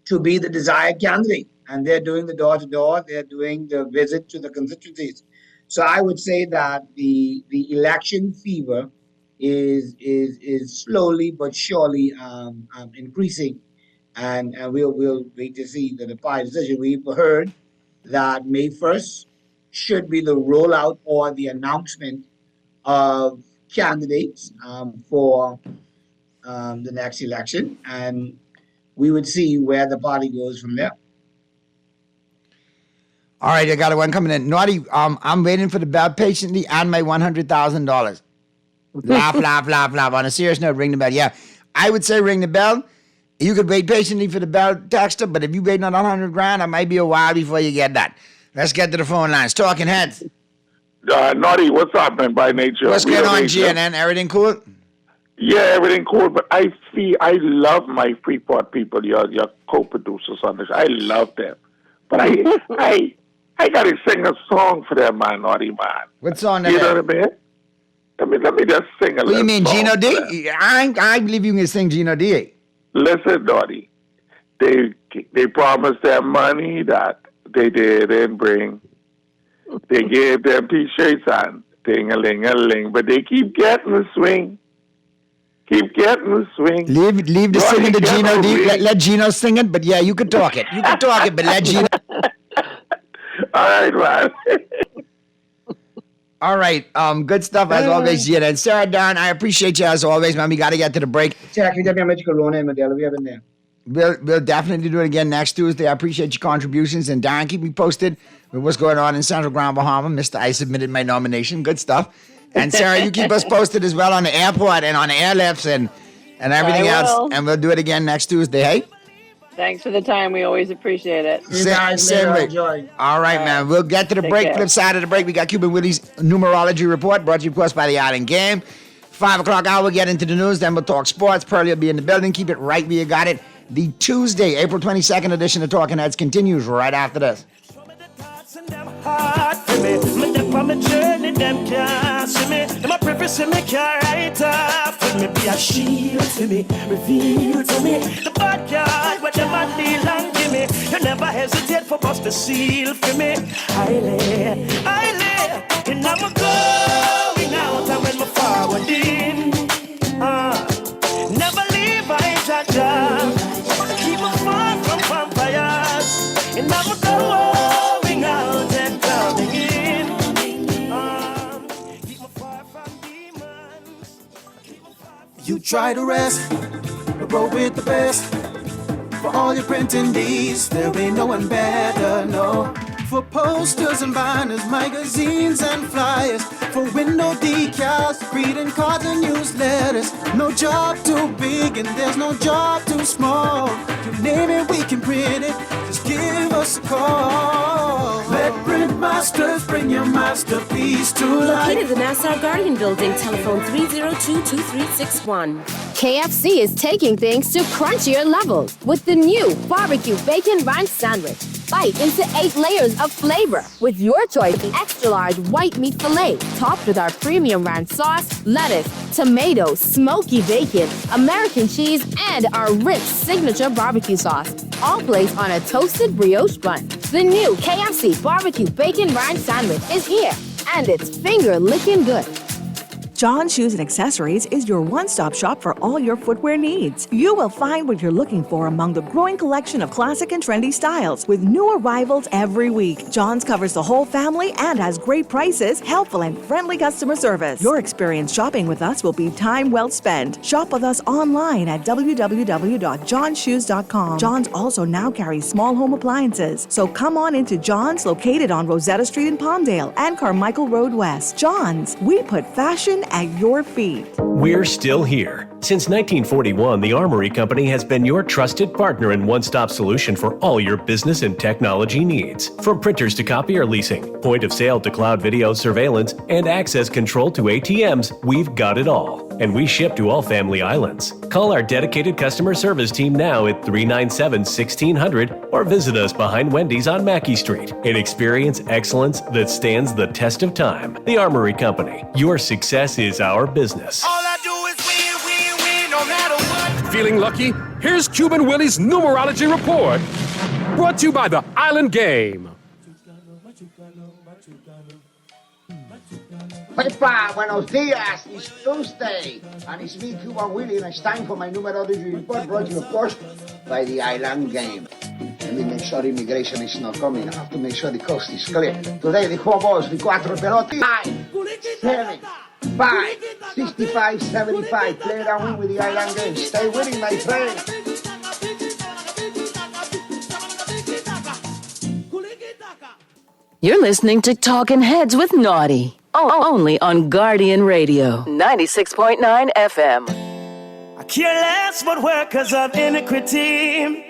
to be the desired candidate. And they're doing the door-to-door, they're doing the visit to the constituencies. So I would say that the election fever is slowly but surely increasing, and we'll wait to see the party decision. We've heard that May 1st should be the rollout or the announcement of candidates for the next election, and we would see where the party goes from there. All right, I got one coming in. Naughty, I'm waiting for the bell patiently and my $100,000. Laugh, laugh, laugh, laugh. On a serious note, ring the bell. Yeah, I would say ring the bell. You could wait patiently for the bell, Dexter, but if you wait on 100 grand, it might be a while before you get that. Let's get to the phone lines. Talking heads. Naughty, what's up, man, by nature? What's going on, GNN? Everything cool? Yeah, everything cool, but I love my Freeport people, your co-producers on this. I love them. But I got to sing a song for them, man, Naughty, man. What song? You know what I mean? Let me just sing a little song. You mean Gino D? I believe you can sing Gino D. Listen, Naughty, they promised them money that they didn't bring. They gave them T-shirts and ting-a-ling-a-ling, but they keep getting the swing. Keep getting the swing. Leave the singing to Gino D. Let Gino sing it, but yeah, you can talk it. You can talk it, but let Gino. All right, man. All right, good stuff as always, Gina. And Sarah Dawn, I appreciate you as always, man. We got to get to the break. We'll definitely do it again next Tuesday. I appreciate your contributions. And Darren, keep me posted with what's going on in Central Grand Bahama. Mr. I submitted my nomination. Good stuff. And Sarah, you keep us posted as well on the airport and on the airlifts and everything else. And we'll do it again next Tuesday, hey? Thanks for the time. We always appreciate it. Same way. All right, man. We'll get to the break. care. Flip side of the break, we got Cuban Willie's numerology report brought to you, of course, by the Island Game. 5 o'clock hour, we'll get into the news. Then we'll talk sports. Pearlie will be in the building. Keep it right where you got it. The Tuesday, April 22nd edition of Talking Heads continues right after this. Hard for me. Me dip on my journey, them can't see me. Them a preface me can't write off for me. Be a shield to me, reveal to me the bad card where them a deal and give me. You never hesitate for bust the seal for me. I lay, and I'm a going out and when my forward in. Never leave I job. Keep me far from vampires, and I'm a going out and coming in. Keep me far from demons. You try to rest, but roll with the best. For all your printing needs, there ain't no one better, no. For posters and banners, magazines and flyers. For window decals, greeting cards and newsletters. No job too big and there's no job too small. You name it, we can print it. Just give us a call. Let Print Masters bring your masterpiece to life. Located in the Nassau Guardian Building, telephone 302-2361. KFC is taking things to crunchier levels with the new barbecue bacon ranch sandwich. Bite into 8 layers of flavor with your choice the extra large white meat fillet topped with our premium ranch sauce, lettuce, tomato, smoky bacon, American cheese, and our rich signature barbecue sauce. All placed on a toasted brioche bun. The new KFC barbecue bacon ranch sandwich is here, and it's finger-licking good. John Shoes and Accessories is your one-stop shop for all your footwear needs. You will find what you're looking for among the growing collection of classic and trendy styles with new arrivals every week. John's covers the whole family and has great prices, helpful and friendly customer service. Your experience shopping with us will be time well spent. Shop with us online at www.johnshoes.com. John's also now carries small home appliances, so come on into John's, located on Rosetta Street in Palmdale and Carmichael Road West. John's, we put fashion at your feet. We're still here. Since 1941, the Armory Company has been your trusted partner and one-stop solution for all your business and technology needs. From printers to copier leasing, point of sale to cloud video surveillance, and access control to ATMs, we've got it all. And we ship to all family islands. Call our dedicated customer service team now at 397-1600 or visit us behind Wendy's on Mackey Street and experience excellence that stands the test of time. The Armory Company. Your success is our business. All I do is win, no matter what. Feeling lucky? Here's Cuban Willie's numerology report. Brought to you by the Island Game. Pepa, buenos dias. It's Tuesday, and it's me, Cuban Willie, and it's time for my numerology report brought to you, of course, by the Island Game. Let me make sure immigration is not coming. I have to make sure the coast is clear. Today, the four balls, the cuatro pelotas. 5, 7, 5, 65, 75. Play around win with the Island Game. Stay winning, my friend. You're listening to Talking Heads with Naughty. Only on Guardian Radio, 96.9 FM. Careless but workers of iniquity.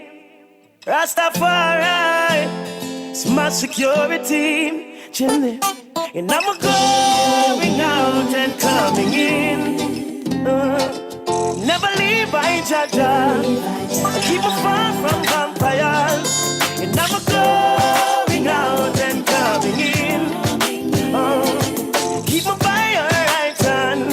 Rastafari, it's my security. Chimney, and I'm going out and coming in. Never leave by Jaja. Keep me far from vampires. And I'm going out and coming in. Keep me by your right hand.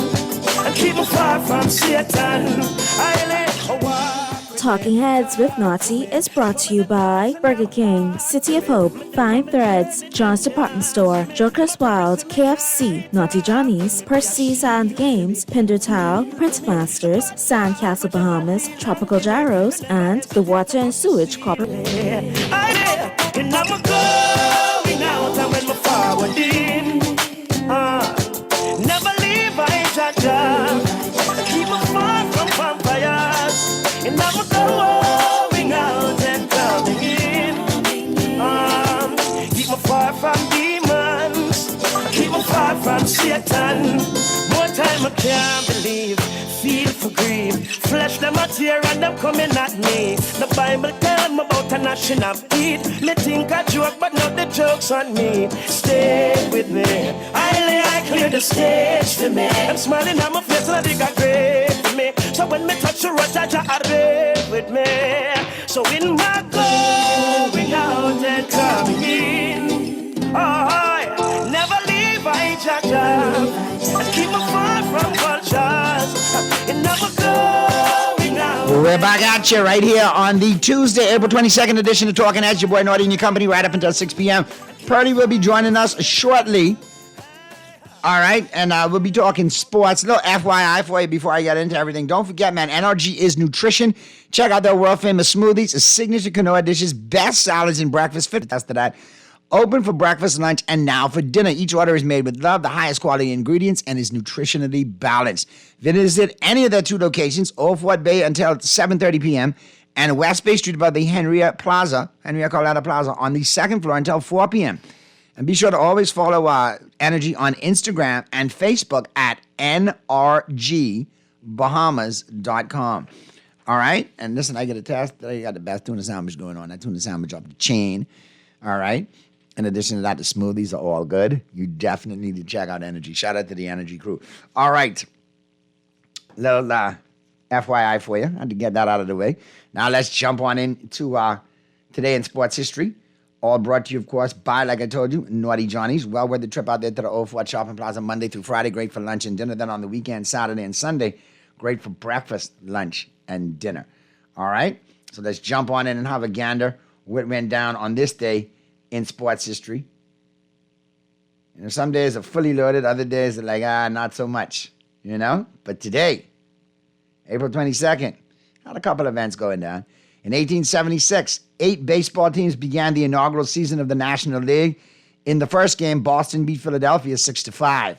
And keep me far from Satan. I lay a while. Talking Heads with Naughty is brought to you by Burger King, City of Hope, Fine Threads, John's Department Store, Joker's Wild, KFC, Naughty Johnny's, Percy's and Games, Pinder Towel, Prince Masters, Sandcastle Bahamas, Tropical Gyros, and the Water and Sewage Corporation. And I'm going out and when my forward in. Never leave by Jaja. Keep me far from vampires. And I'm going out and coming in. Keep me far from demons. Keep me far from Satan. More time I can't believe. Feel for grief. Flesh them a tear and them coming at me. The Bible tell me about a nation of heat. Me think a joke but not the joke's on me. Stay with me. I clear the stage for me. I'm smiling at my face and I think I great for me. So when me touch the road, Jaja are with me. So in my going out and coming in. Oh, never leave by Jaja. And keep me far from vultures. And never going out. We're back at you right here on the Tuesday, April 22nd edition of Talking Heads. Your boy Naughty and your company right up until 6 p.m. Purdy will be joining us shortly. All right, and we'll be talking sports. A little FYI for you before I get into everything. Don't forget, man, NRG is nutrition. Check out their world-famous smoothies, signature quinoa dishes, best salads and breakfast. Fit test of that. Open for breakfast, lunch, and now for dinner. Each order is made with love, the highest quality ingredients, and is nutritionally balanced. Visit any of their two locations, Old Fort Bay until 7:30 p.m., and West Bay Street above the Henrietta Colada Plaza on the second floor until 4 p.m. And be sure to always follow Energy on Instagram and Facebook at nrgbahamas.com. All right? And listen, I get a test. Today you got the best tuna sandwich going on. That tuna sandwich off the chain. All right? In addition to that, the smoothies are all good. You definitely need to check out Energy. Shout out to the Energy crew. All right. Little FYI for you. I had to get that out of the way. Now let's jump on into Today in Sports History. All brought to you, of course, by, like I told you, Naughty Johnny's. Well worth the trip out there to the Old Fort Shopping Plaza Monday through Friday. Great for lunch and dinner. Then on the weekend, Saturday and Sunday, great for breakfast, lunch, and dinner. All right? So let's jump on in and have a gander. What went down on this day in sports history. You know, some days are fully loaded. Other days are like, not so much. You know? But today, April 22nd, had a couple events going down. In 1876, 8 baseball teams began the inaugural season of the National League. In the first game, Boston beat Philadelphia 6-5.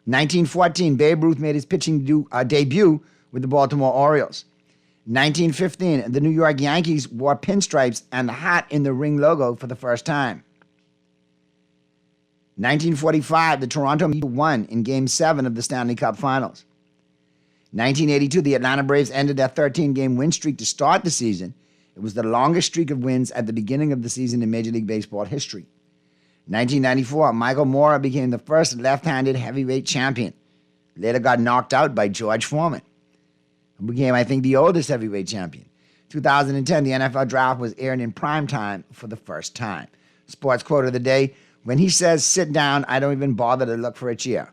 1914, Babe Ruth made his pitching debut with the Baltimore Orioles. 1915, the New York Yankees wore pinstripes and the hat in the ring logo for the first time. 1945, the Toronto won in Game 7 of the Stanley Cup Finals. 1982, the Atlanta Braves ended their 13-game win streak to start the season. It was the longest streak of wins at the beginning of the season in Major League Baseball history. 1994, Michael Mora became the first left-handed heavyweight champion. Later got knocked out by George Foreman. And became, I think, the oldest heavyweight champion. 2010, the NFL draft was aired in prime time for the first time. Sports quote of the day, when he says sit down, I don't even bother to look for a chair.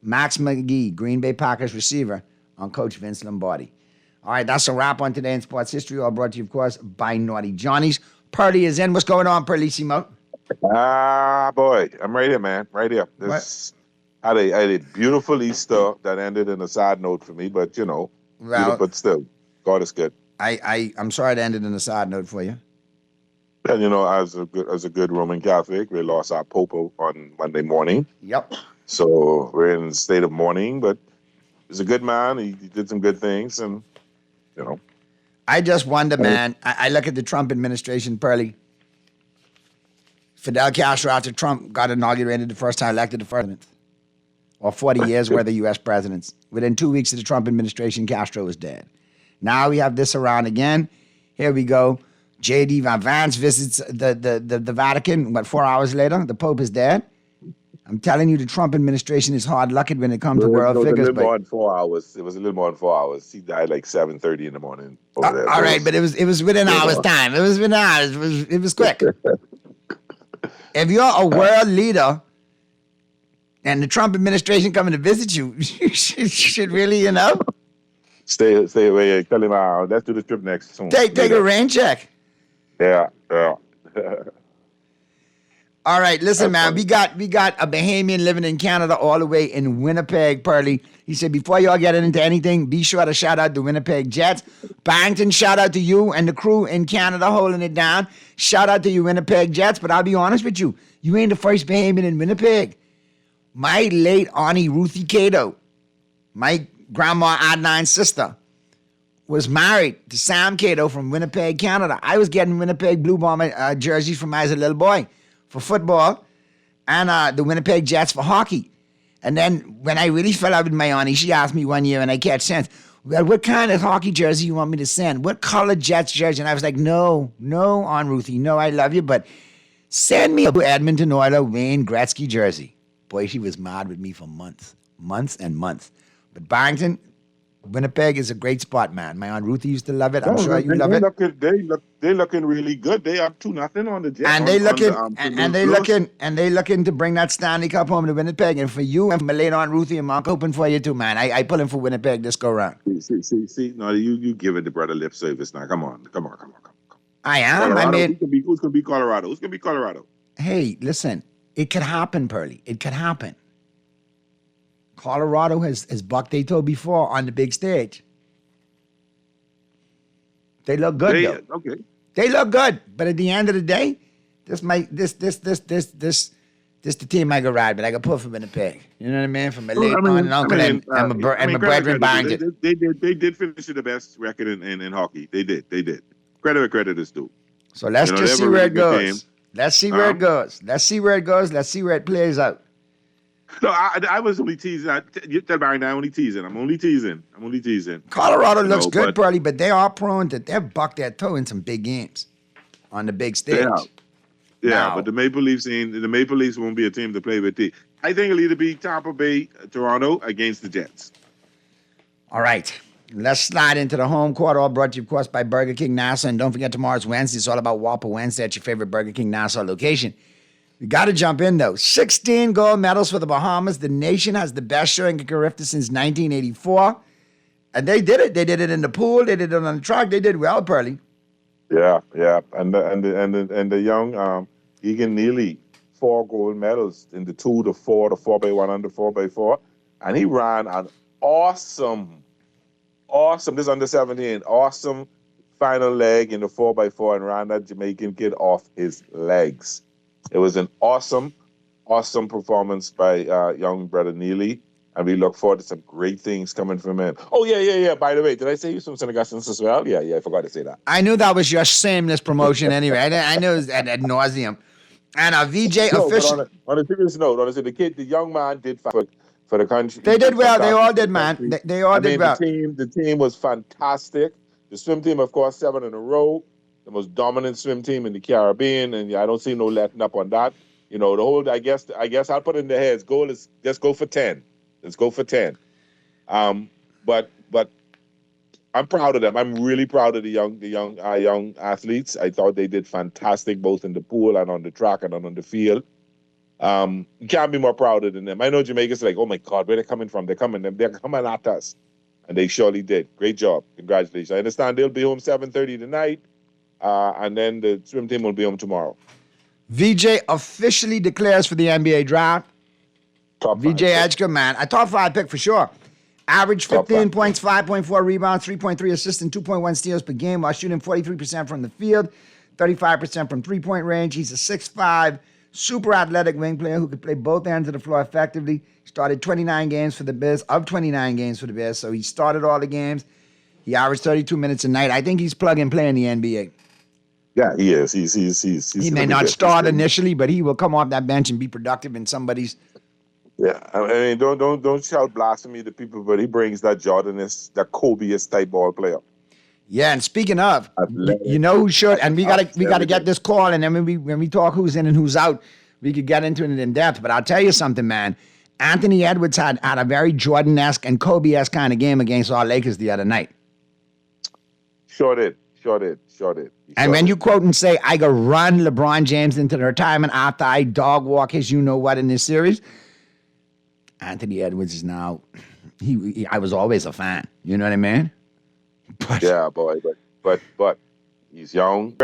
Max McGee, Green Bay Packers receiver, on Coach Vince Lombardi. All right, that's a wrap on Today in Sports History, all brought to you, of course, by Naughty Johnny's. Purdy is in. What's going on, Purlissimo? Boy, I'm right here, man. Right here. I had a beautiful Easter that ended in a sad note for me, but, you know, but still, God is good. I'm sorry it ended in a sad note for you. And, you know, as a good Roman Catholic, we lost our Pope on Monday morning. Yep. So we're in a state of mourning, but he's a good man. He did some good things, and, you know. I just wonder, man. I look at the Trump administration, Pearly. Fidel Castro, after Trump got inaugurated the first time, elected the president. Or 40 years worth of U.S. presidents. Within 2 weeks of the Trump administration, Castro was dead. Now we have this around again. Here we go. J.D. Vance visits the Vatican, 4 hours later? The Pope is dead. I'm telling you, the Trump administration is hard-lucked when it comes to world figures. It was a little more than 4 hours. It was a little more than 4 hours. He died like 7:30 in the morning over there. All right, but it was within hours' time. It was within hours. It was quick. If you're a world leader and the Trump administration coming to visit you, you should really, Stay away. Tell him, let's do the trip next soon. Take a rain check. Yeah. All right, listen, man. We got a Bahamian living in Canada all the way in Winnipeg, Pearly. He said, before y'all get into anything, be sure to shout out the Winnipeg Jets. Barrington, shout out to you and the crew in Canada holding it down. Shout out to you, Winnipeg Jets. But I'll be honest with you, you ain't the first Bahamian in Winnipeg. My late Auntie Ruthie Cato, my grandma Adnine's sister, was married to Sam Cato from Winnipeg, Canada. I was getting Winnipeg Blue Bomber jerseys from as a little boy for football, and the Winnipeg Jets for hockey. And then when I really fell out with my auntie, she asked me one year, and I catch sense, well, what kind of hockey jersey you want me to send? What color Jets jersey? And I was like, no, Aunt Ruthie, no, I love you, but send me a Edmonton Oilers Wayne Gretzky jersey. Boy, she was mad with me for months and months. But Barrington, Winnipeg is a great spot, man. My Aunt Ruthie used to love it. I'm sure you love it. They're looking really good. They up 2-0 on the Jets. And they looking to bring that Stanley Cup home to Winnipeg. And for you and for my late Aunt Ruthie, I'm hoping for you too, man. I pull him for Winnipeg this go round. See. No, you give it the brother lip service now. Come on. I am. Colorado. Who's gonna be Colorado? Who's gonna be Colorado? Hey, listen. It could happen, Pearly. It could happen. Colorado has bucked their toe before on the big stage. They look good, though. Okay. They look good, but at the end of the day, this the team I could ride, but I could pull for Winnipeg. You know what I mean? From my late aunt and uncle and my brethren Barrington. They did finish the best record in hockey. They did. Credit where credit is due. So let's just see where it goes. Let's see where it goes. Let's see where it plays out. No, I was only teasing. You tell Barrington I'm only teasing. I'm only teasing. Colorado looks good, Pearly, but they are prone to they've bucked their toe in some big games on the big stage. Yeah, but the Maple Leafs won't be a team to play with. I think it'll either be Tampa Bay, Toronto against the Jets. All right. Let's slide into the home court, all brought to you, of course, by Burger King Nassau. And don't forget, tomorrow's Wednesday. It's all about Whopper Wednesday at your favorite Burger King Nassau location. We got to jump in, though. 16 gold medals for the Bahamas. The nation has the best showing in Carifta since 1984. And they did it. They did it in the pool. They did it on the track. They did well, Pearly. Yeah. And the young Egan Neely, 4 gold medals in the 2, the 4, the 4x100, 4x4. And he ran an awesome, this under 17, awesome final leg in the 4x4 and ran that Jamaican kid off his legs. It was an awesome performance by young brother Neely, and we look forward to some great things coming from him. Oh, yeah. By the way, did I say he was from St. Augustine's as well? Yeah, I forgot to say that. I knew that was your shameless promotion anyway. I knew it was ad nauseum. And a VJ official. On a serious note, the young man did for the country. They did well. They all did, man. They all did well. The team was fantastic. The swim team, of course, 7 in a row. The most dominant swim team in the Caribbean, and I don't see no letting up on that. You know, the whole. I guess I'll put it in their heads. Goal is just go for 10. Let's go for 10. But I'm proud of them. I'm really proud of the young athletes. I thought they did fantastic both in the pool and on the track and on the field. You can't be more prouder than them. I know Jamaica's like, oh my God, where they coming from? They're coming at us, and they surely did. Great job. Congratulations. I understand they'll be home 7:30 tonight. And then the swim team will be home tomorrow. VJ officially declares for the NBA draft. VJ Edgecombe, man. A top 5 pick for sure. Average 15 points, 5.4 rebounds, 3.3 assists, and 2.1 steals per game while shooting 43% from the field, 35% from three-point range. He's a 6'5", super athletic wing player who could play both ends of the floor effectively. Started 29 games for the Bears, so he started all the games. He averaged 32 minutes a night. I think he's plug and play in the NBA. Yeah, he is. He may not start initially, but he will come off that bench and be productive in somebody's. Yeah, I mean, don't shout blasphemy to people, but he brings that Jordanist, that Kobe-ist type ball player. Yeah, and speaking of, you know who should, and we gotta get this call, and then when we talk who's in and who's out, we could get into it in depth. But I'll tell you something, man. Anthony Edwards had a very Jordan-esque and Kobe-esque kind of game against our Lakers the other night. Sure did. And when you quote and say, I go run LeBron James into the retirement after I dog walk his you-know-what in this series, Anthony Edwards is now, I was always a fan. You know what I mean? But, yeah, boy, but he's young.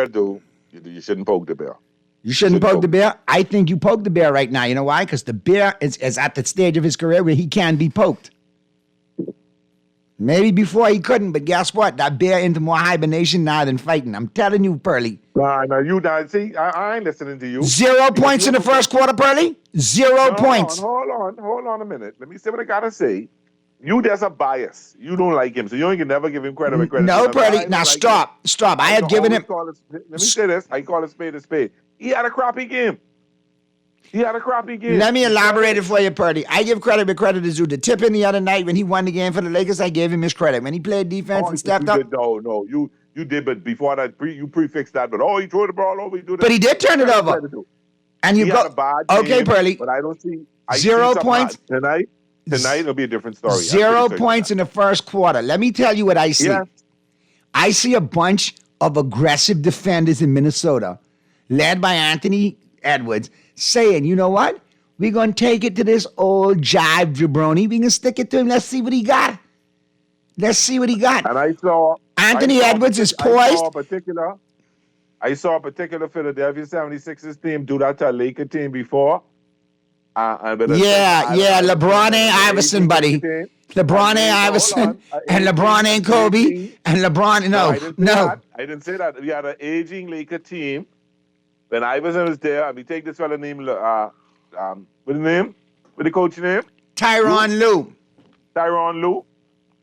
You shouldn't poke the bear. You shouldn't poke the bear? I think you poke the bear right now. You know why? Because the bear is at the stage of his career where he can be poked. Maybe before he couldn't, but guess what? That bear into more hibernation now than fighting. I'm telling you, Pearly. No, you not. See, I ain't listening to you. 0 points in the first quarter, Pearly. 0 points. Hold on a minute. Let me see what I gotta say. There's a bias. You don't like him, so you ain't never give him credit where credit. No, Pearly. Now stop. I have given him. Let me say this. I call a spade a spade. He had a crappy game. Let me elaborate it for you, Purdy. I give credit where credit is due. The tip in the other night when he won the game for the Lakers, I gave him his credit. When he played defense and stepped up. No, you did, but before that, you prefixed that. But he threw the ball over. But he did turn it over. And you go. Okay, Purdy. But I don't see 0 points tonight. Tonight it'll be a different story. 0 points in the first quarter. Let me tell you what I see. Yes. I see a bunch of aggressive defenders in Minnesota, led by Anthony Edwards, saying, you know what? We're going to take it to this old jive jabroni. We're going to stick it to him. Let's see what he got. And I saw Anthony Edwards is poised. I saw a particular Philadelphia 76ers team do that to a Laker team before. LeBron ain't Iverson, buddy. LeBron ain't Iverson, and LeBron ain't Kobe, and LeBron, no. I didn't say that. We had an aging Laker team. When Iverson was there, and we take this fella named, what's his name? What's the coach name? Tyronn Lue.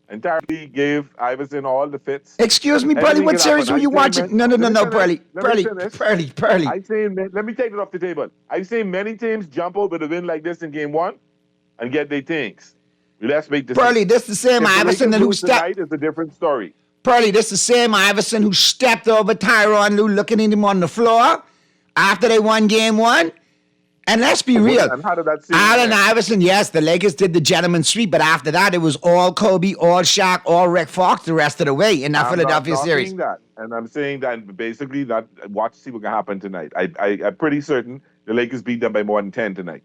And Tyronn gave Iverson all the fits. Excuse me, Pearly, what series were you watching? No, Pearly. Let me take it off the table. I've seen many teams jump over the win like this in game one and get their things. Let's make this. Pearly, this the same Iverson who stepped. It's a different story. Pearly, this the same Iverson who stepped over Tyronn Lue, looking at him on the floor after they won game one. And let's be real. And how did that seem? Allen Iverson, yes, the Lakers did the gentleman's sweep, but after that, it was all Kobe, all Shaq, all Rick Fox the rest of the way in that Philadelphia series. I'm saying that basically that watch see what can happen tonight. I'm pretty certain the Lakers beat them by more than 10 tonight.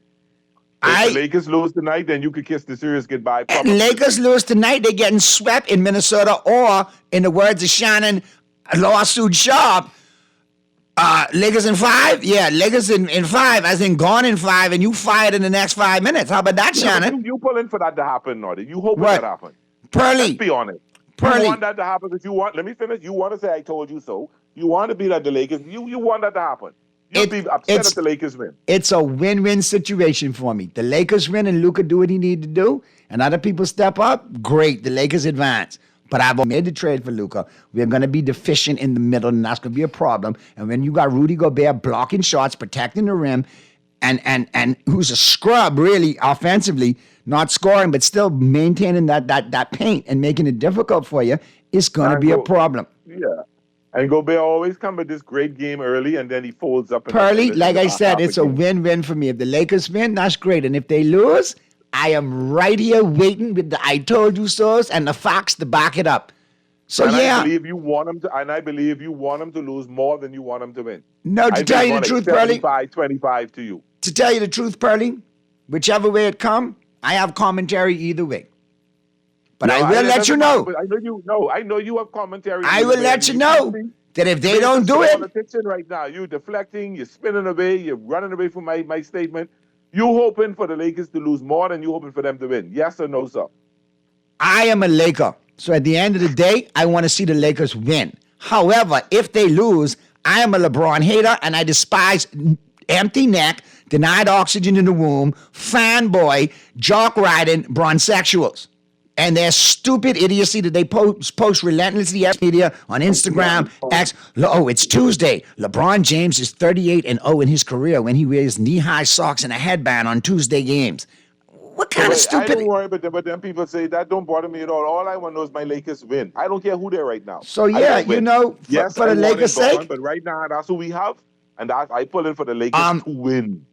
If the Lakers lose tonight, then you could kiss the series goodbye. Lakers lose tonight, they're getting swept in Minnesota, or in the words of Shannon, lawsuit Sharp, Lakers in 5? Yeah, Lakers in 5, as in gone in 5, and you fired in the next 5 minutes. How about that, Shannon? You pulling for that to happen, Nordy. You hope that happen. Pearly. Let's be honest. You want that to happen because you want, let me finish. You want to say I told you so. You want to be like the Lakers. You want that to happen. You'd be upset if the Lakers win. It's a win-win situation for me. The Lakers win and Luka do what he need to do, and other people step up, great. The Lakers advance. But I've made the trade for Luka. We're going to be deficient in the middle, and that's going to be a problem. And when you got Rudy Gobert blocking shots, protecting the rim, and who's a scrub, really, offensively, not scoring, but still maintaining that paint and making it difficult for you, it's going to be a problem. Yeah. And Gobert always come with this great game early, and then he folds up. Pearly, like I said, it's a win-win for me. If the Lakers win, that's great. And if they lose, I am right here waiting with the I told you so's and the facts to back it up. So and yeah. I believe you want them to, and I believe you want them to lose more than you want them to win. No, to tell you the truth, Pearly. 25 to you. To tell you the truth, Pearly, whichever way it come, I have commentary either way. But no, I will let you know. I know you have commentary. I will let you know that if they don't do it. Right now, you're deflecting, you're spinning away, you're running away from my statement. You hoping for the Lakers to lose more than you hoping for them to win? Yes or no, sir? I am a Laker. So at the end of the day, I want to see the Lakers win. However, if they lose, I am a LeBron hater and I despise empty neck, denied oxygen in the womb, fanboy, jock riding bronzexuals. And their stupid idiocy that they post relentlessly at media on Instagram, X. Oh, it's Tuesday. LeBron James is 38-0 in his career when he wears knee-high socks and a headband on Tuesday games. What kind of I stupidity? don't worry about them, but then people say that don't bother me at all. All I want to know is my Lakers win. I don't care who they're right now. So, I yeah, want you win. know, yes, for I the want Lakers' it gone, sake. but right now that's who we have, and I pull in for the Lakers to win.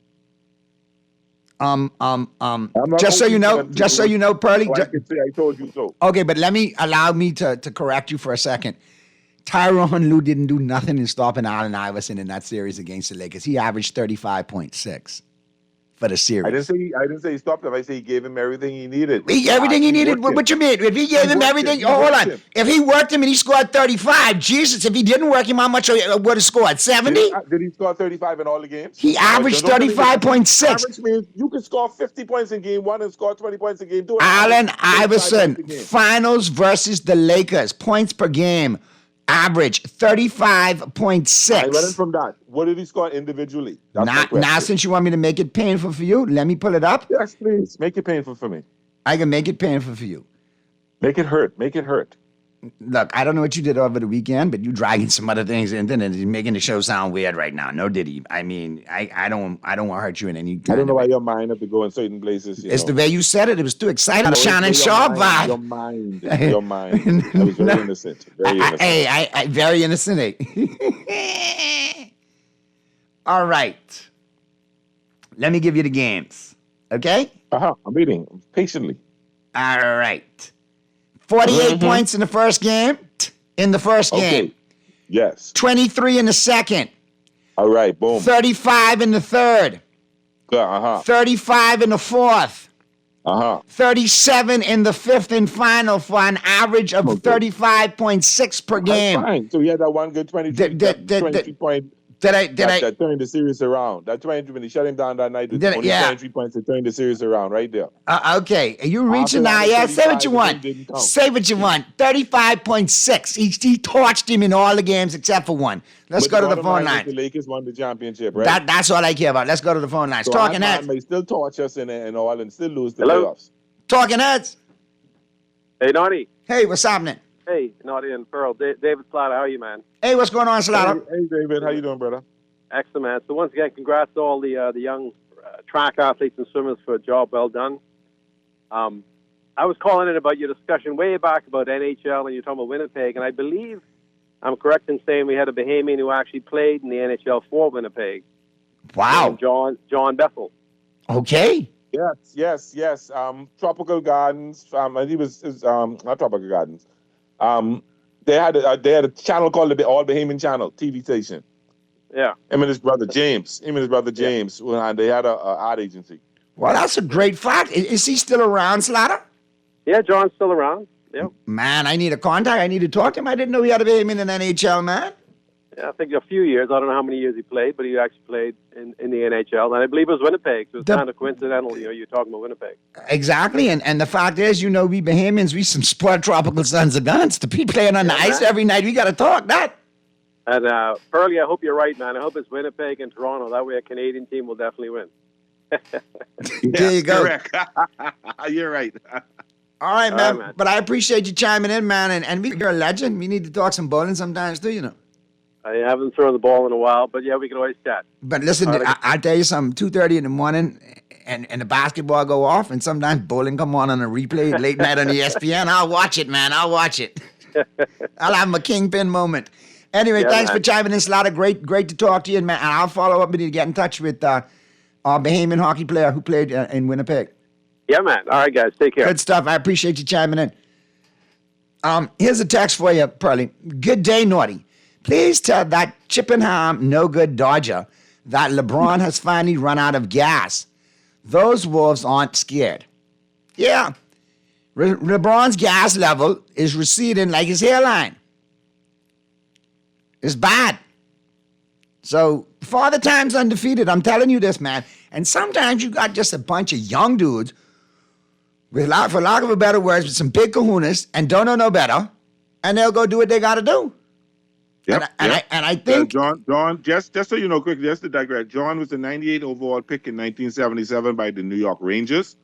Just so you know, Pearly. I can say I told you so. Okay, but allow me to correct you for a second. Tyronn Lue didn't do nothing in stopping Allen Iverson in that series against the Lakers. He averaged 35.6 for the series. I didn't say he stopped him. I say he gave him everything he needed. Everything he needed. What you mean? If he gave him everything, hold on. If he worked him and he scored 35, Jesus! If he didn't work him, how much would have scored? 70? Did he score 35 in all the games? He averaged 35.6. Average means you can score 50 points in game one and score 20 points in game two. Allen Iverson, finals versus the Lakers, points per game, average 35.6. I went in from that. What did he score individually? Now, since you want me to make it painful for you, let me pull it up. Yes, please. Make it painful for me. I can make it painful for you. Make it hurt. Make it hurt. Look, I don't know what you did over the weekend, but you dragging some other things in and it's making the show sound weird right now. No, did he? I mean, I don't want to hurt you in any kind I don't know of why your mind have to go in certain places. It's the way you said it. It was too exciting. Shannon Sharp vibe. Your mind. Your mind. That was very innocent. Very innocent. I very innocent. All right. Let me give you the games. Okay? I'm reading patiently. All right. 48 points in the first game. Okay. Yes. 23 in the second. All right. Boom. 35 in the third. 35 in the fourth. 37 in the fifth and final for an average of 35.6 per game. Fine. So he had that one good 23 point. That turned the series around. That 23 when he shut him down that night. 23 points to turn the series around right there. Okay. Are you reaching now? Yeah, say what you want. Say what you want. 35.6. He torched him in all the games except for one. Let's go to the phone line. The Lakers won the championship, right? That's all I care about. Let's go to the phone lines. Talking Heads. May still torch us and all and still lose the playoffs. Talking Heads. Hey, Naughty. Hey, what's happening? Hey, Naughty and Pearl. David Slaughter, how are you, man? Hey, what's going on, Slaughter? Hey, David. How you doing, brother? Excellent, man. So once again, congrats to all the young track athletes and swimmers for a job well done. I was calling in about your discussion way back about NHL, and you're talking about Winnipeg, and I believe I'm correct in saying we had a Bahamian who actually played in the NHL for Winnipeg. Wow. John Bethel. Okay. Yes. Tropical Gardens. He was not Tropical Gardens. They had a channel called the All Bahamian Channel TV station. Yeah. Him and his brother James. They had a ad agency. Well, that's a great fact. Is he still around, Slaughter? Yeah, John's still around. Yeah. Man, I need a contact. I need to talk to him. I didn't know he had a Bahamian in NHL, man. Yeah, I think a few years. I don't know how many years he played, but he actually played in the NHL. And I believe it was Winnipeg, so it's kind of coincidental, you're talking about Winnipeg. Exactly, and the fact is, we Bahamians, we some spoiled tropical sons of guns. To be playing on the ice every night, we got to talk that. And Pearly, I hope you're right, man. I hope it's Winnipeg and Toronto. That way a Canadian team will definitely win. There you go. Correct. You're right. All right, man. But I appreciate you chiming in, man. And you're a legend. We need to talk some bowling sometimes, too, I haven't thrown the ball in a while, but yeah, we can always chat. But listen, I'll tell you something, 2:30 in the morning and the basketball go off, and sometimes bowling come on a replay late night on ESPN. I'll watch it, man. I'll watch it. I'll have my kingpin moment. Anyway, thanks for chiming in, Slaughter. Great to talk to you, man. And I'll follow up with you to get in touch with our Bahamian hockey player who played in Winnipeg. Yeah, man. All right, guys. Take care. Good stuff. I appreciate you chiming in. Here's a text for you, Pearly. Good day, Naughty. Please tell that Chippenham no-good Dodger that LeBron has finally run out of gas. Those Wolves aren't scared. Yeah. LeBron's gas level is receding like his hairline. It's bad. So, Father Time's undefeated. I'm telling you this, man. And sometimes you got just a bunch of young dudes, for lack of a better words, with some big kahunas and don't know no better, and they'll go do what they got to do. Yep, and I think John, just so you know, quickly, just to digress, John was the 98 overall pick in 1977 by the New York Rangers,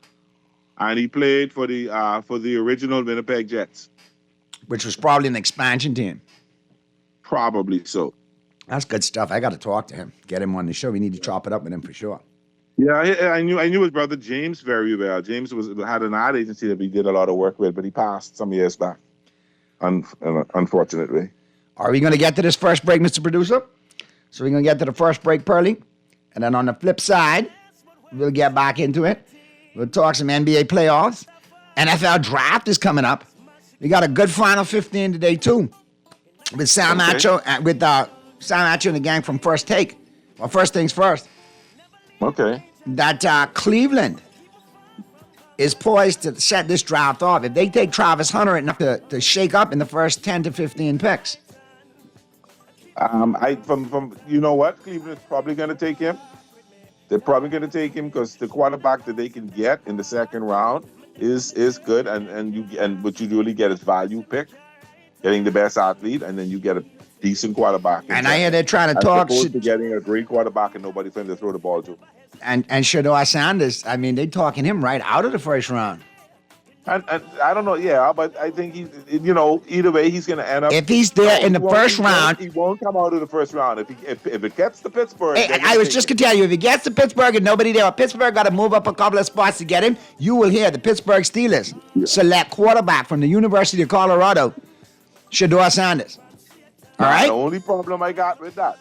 and he played for the original Winnipeg Jets, which was probably an expansion team. Probably so. That's good stuff. I got to talk to him, get him on the show. We need to chop it up with him for sure. Yeah, I knew his brother James very well. James had an ad agency that we did a lot of work with, but he passed some years back, unfortunately. Are we going to get to this first break, Mr. Producer? So we're going to get to the first break, Pearly. And then on the flip side, we'll get back into it. We'll talk some NBA playoffs. NFL draft is coming up. We got a good Final 15 today, too. With Sam Acho, Sam Acho and the gang from First Take. Well, first things first. Okay. That Cleveland is poised to set this draft off. If they take Travis Hunter enough to shake up in the first 10 to 15 picks. From you know what, Cleveland's probably going to take him. They're probably going to take him because the quarterback that they can get in the second round is good, and what you really get is value pick, getting the best athlete, and then you get a decent quarterback. And I hear they're trying to talk. As opposed to getting a great quarterback and nobody for him to throw the ball to. And Shedeur Sanders, I mean, they're talking him right out of the first round. And I don't know, yeah, but I think either way, he's going to end up. If he's there in the first round, he won't come out of the first round. If it gets to Pittsburgh, I was just going to tell you, if he gets to Pittsburgh and nobody there, Pittsburgh got to move up a couple of spots to get him. You will hear the Pittsburgh Steelers select quarterback from the University of Colorado, Shedeur Sanders. All right. The only problem I got with that,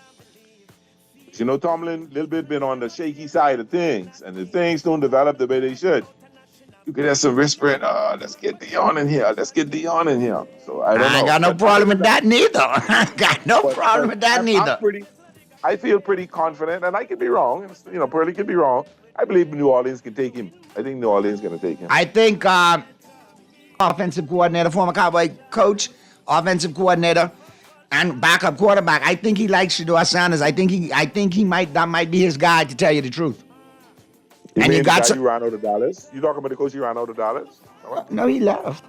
Tomlin a little bit been on the shaky side of things, and if things don't develop the way they should, you could have some whispering, let's get Dion in here. So I don't know. I got no problem with that neither. I feel pretty confident, and I could be wrong. Pearly could be wrong. I believe New Orleans can take him. I think New Orleans is going to take him. I think offensive coordinator, former Cowboy coach, offensive coordinator, and backup quarterback. I think he likes Shedeur Sanders. I think that might be his guy, to tell you the truth. You mean the guy you ran out of Dallas? You talking about the coach you ran out of Dallas? No, he left.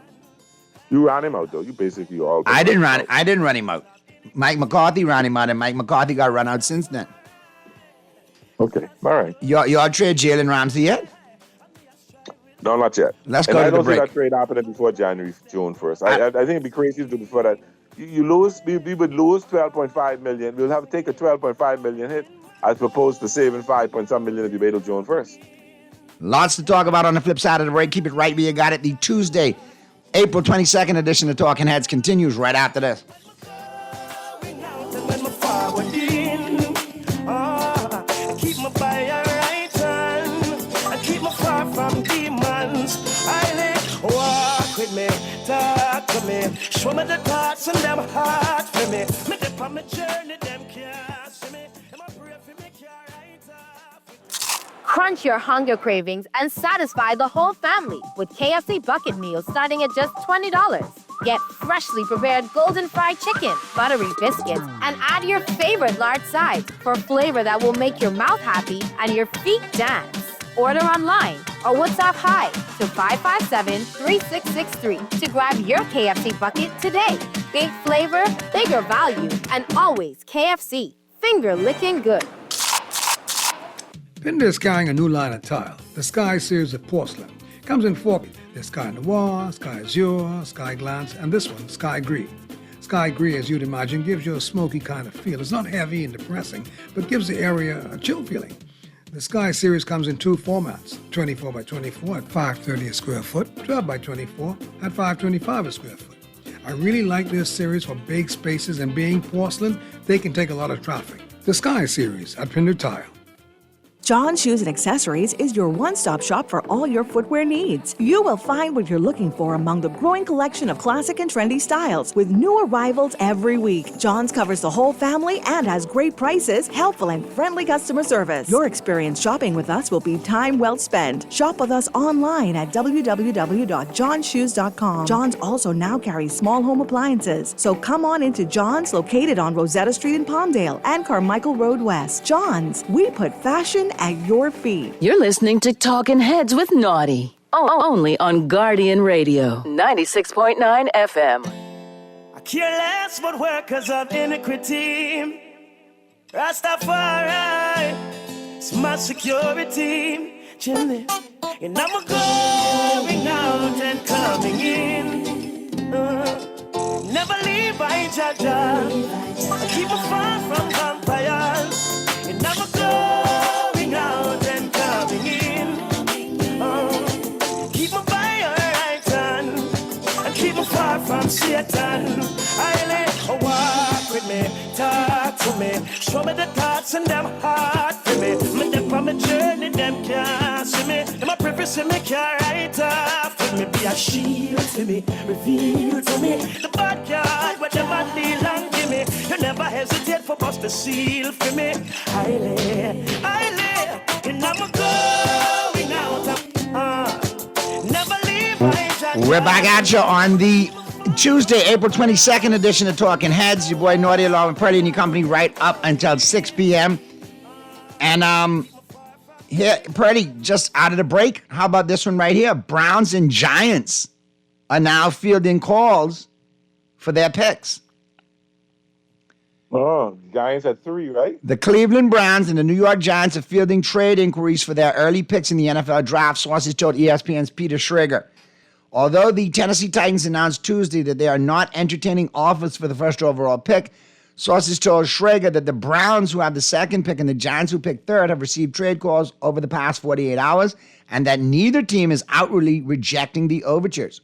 You ran him out, though. You basically all. I didn't run him out. Mike McCarthy ran him out, and Mike McCarthy got run out since then. Okay, all right. Y'all trade Jalen Ramsey yet? No, not yet. Let's go to the break. I don't see that trade happening before June 1st. I think it'd be crazy to do before that. You lose, we would lose $12.5 million. We'll have to take a $12.5 million hit as opposed to saving $5.some million if you wait till June 1st. Lots to talk about on the flip side of the break. Keep it right where you got it. The Tuesday, April 22nd edition of Talking Heads continues right after this. Keep my fire right on. I keep my far from demons. Walk with me, talk to me, show me the thoughts and them heart for me. Me dip on my journey, them can't see me. Crunch your hunger cravings and satisfy the whole family with KFC bucket meals starting at just $20. Get freshly prepared golden fried chicken, buttery biscuits, and add your favorite large sides for flavor that will make your mouth happy and your feet dance. Order online or WhatsApp hi to 557-3663 to grab your KFC bucket today. Big flavor, bigger value, and always KFC. Finger licking good. Pinder is carrying a new line of tile, the Sky series of porcelain. Comes in four: there's Sky Noir, Sky Azure, Sky Glance, and this one, Sky Gris. Sky Gris, as you'd imagine, gives you a smoky kind of feel. It's not heavy and depressing, but gives the area a chill feeling. The Sky series comes in two formats: 24 by 24 at $5.30 a square foot, 12 by 24 at $5.25 a square foot. I really like this series for big spaces, and being porcelain, they can take a lot of traffic. The Sky series at Pinder Tile. John Shoes and Accessories is your one-stop shop for all your footwear needs. You will find what you're looking for among the growing collection of classic and trendy styles with new arrivals every week. John's covers the whole family and has great prices, helpful and friendly customer service. Your experience shopping with us will be time well spent. Shop with us online at www.johnshoes.com. John's also now carries small home appliances. So come on into John's, located on Rosetta Street in Palmdale and Carmichael Road West. John's, we put fashion at your feet. You're listening to Talking Heads with Naughty. Only on Guardian Radio, 96.9 FM. I care less what workers of iniquity. Rastafari, it's my security. Chimney, and I'm going out and coming in. Never leave by Jaja. I keep me far from vampires. And I'm going out and coming in. Satan. I let walk with me, talk to me, show me the thoughts and them heart for me. Me dip on my journey, them can't see me. Them a prefer see me can't write off for me. Be a shield to me, reveal to me the bad card where them a deal and give me. You never hesitate for bust the seal for me. I lay, and I'm going out. Never leave my We're back at you on the Tuesday, April 22nd edition of Talking Heads. Your boy Naughty along with Purdy and your company right up until 6 p.m. And here, Purdy, just out of the break, how about this one right here? Browns and Giants are now fielding calls for their picks. Oh, Giants at 3, right? The Cleveland Browns and the New York Giants are fielding trade inquiries for their early picks in the NFL draft, sources told ESPN's Peter Schrager. Although the Tennessee Titans announced Tuesday that they are not entertaining offers for the first overall pick, sources told Schrager that the Browns, who have the second pick, and the Giants, who picked third, have received trade calls over the past 48 hours, and that neither team is outwardly rejecting the overtures.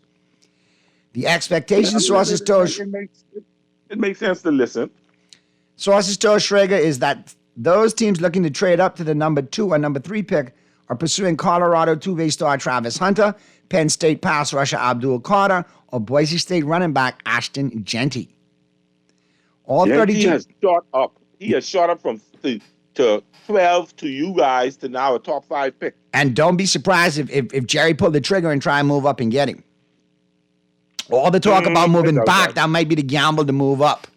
The expectation, sources told... It makes sense to listen. Sources told Schrager is that those teams looking to trade up to the number 2 or number 3 pick are pursuing Colorado two-way star Travis Hunter, Penn State pass rusher Abdul Carter, or Boise State running back Ashton Jeanty. All 32 He has shot up. He has shot up from to 12 to you guys to now a top 5 pick. And don't be surprised if Jerry pulled the trigger and try and move up and get him. All the talk about moving back, that might be the gamble to move up.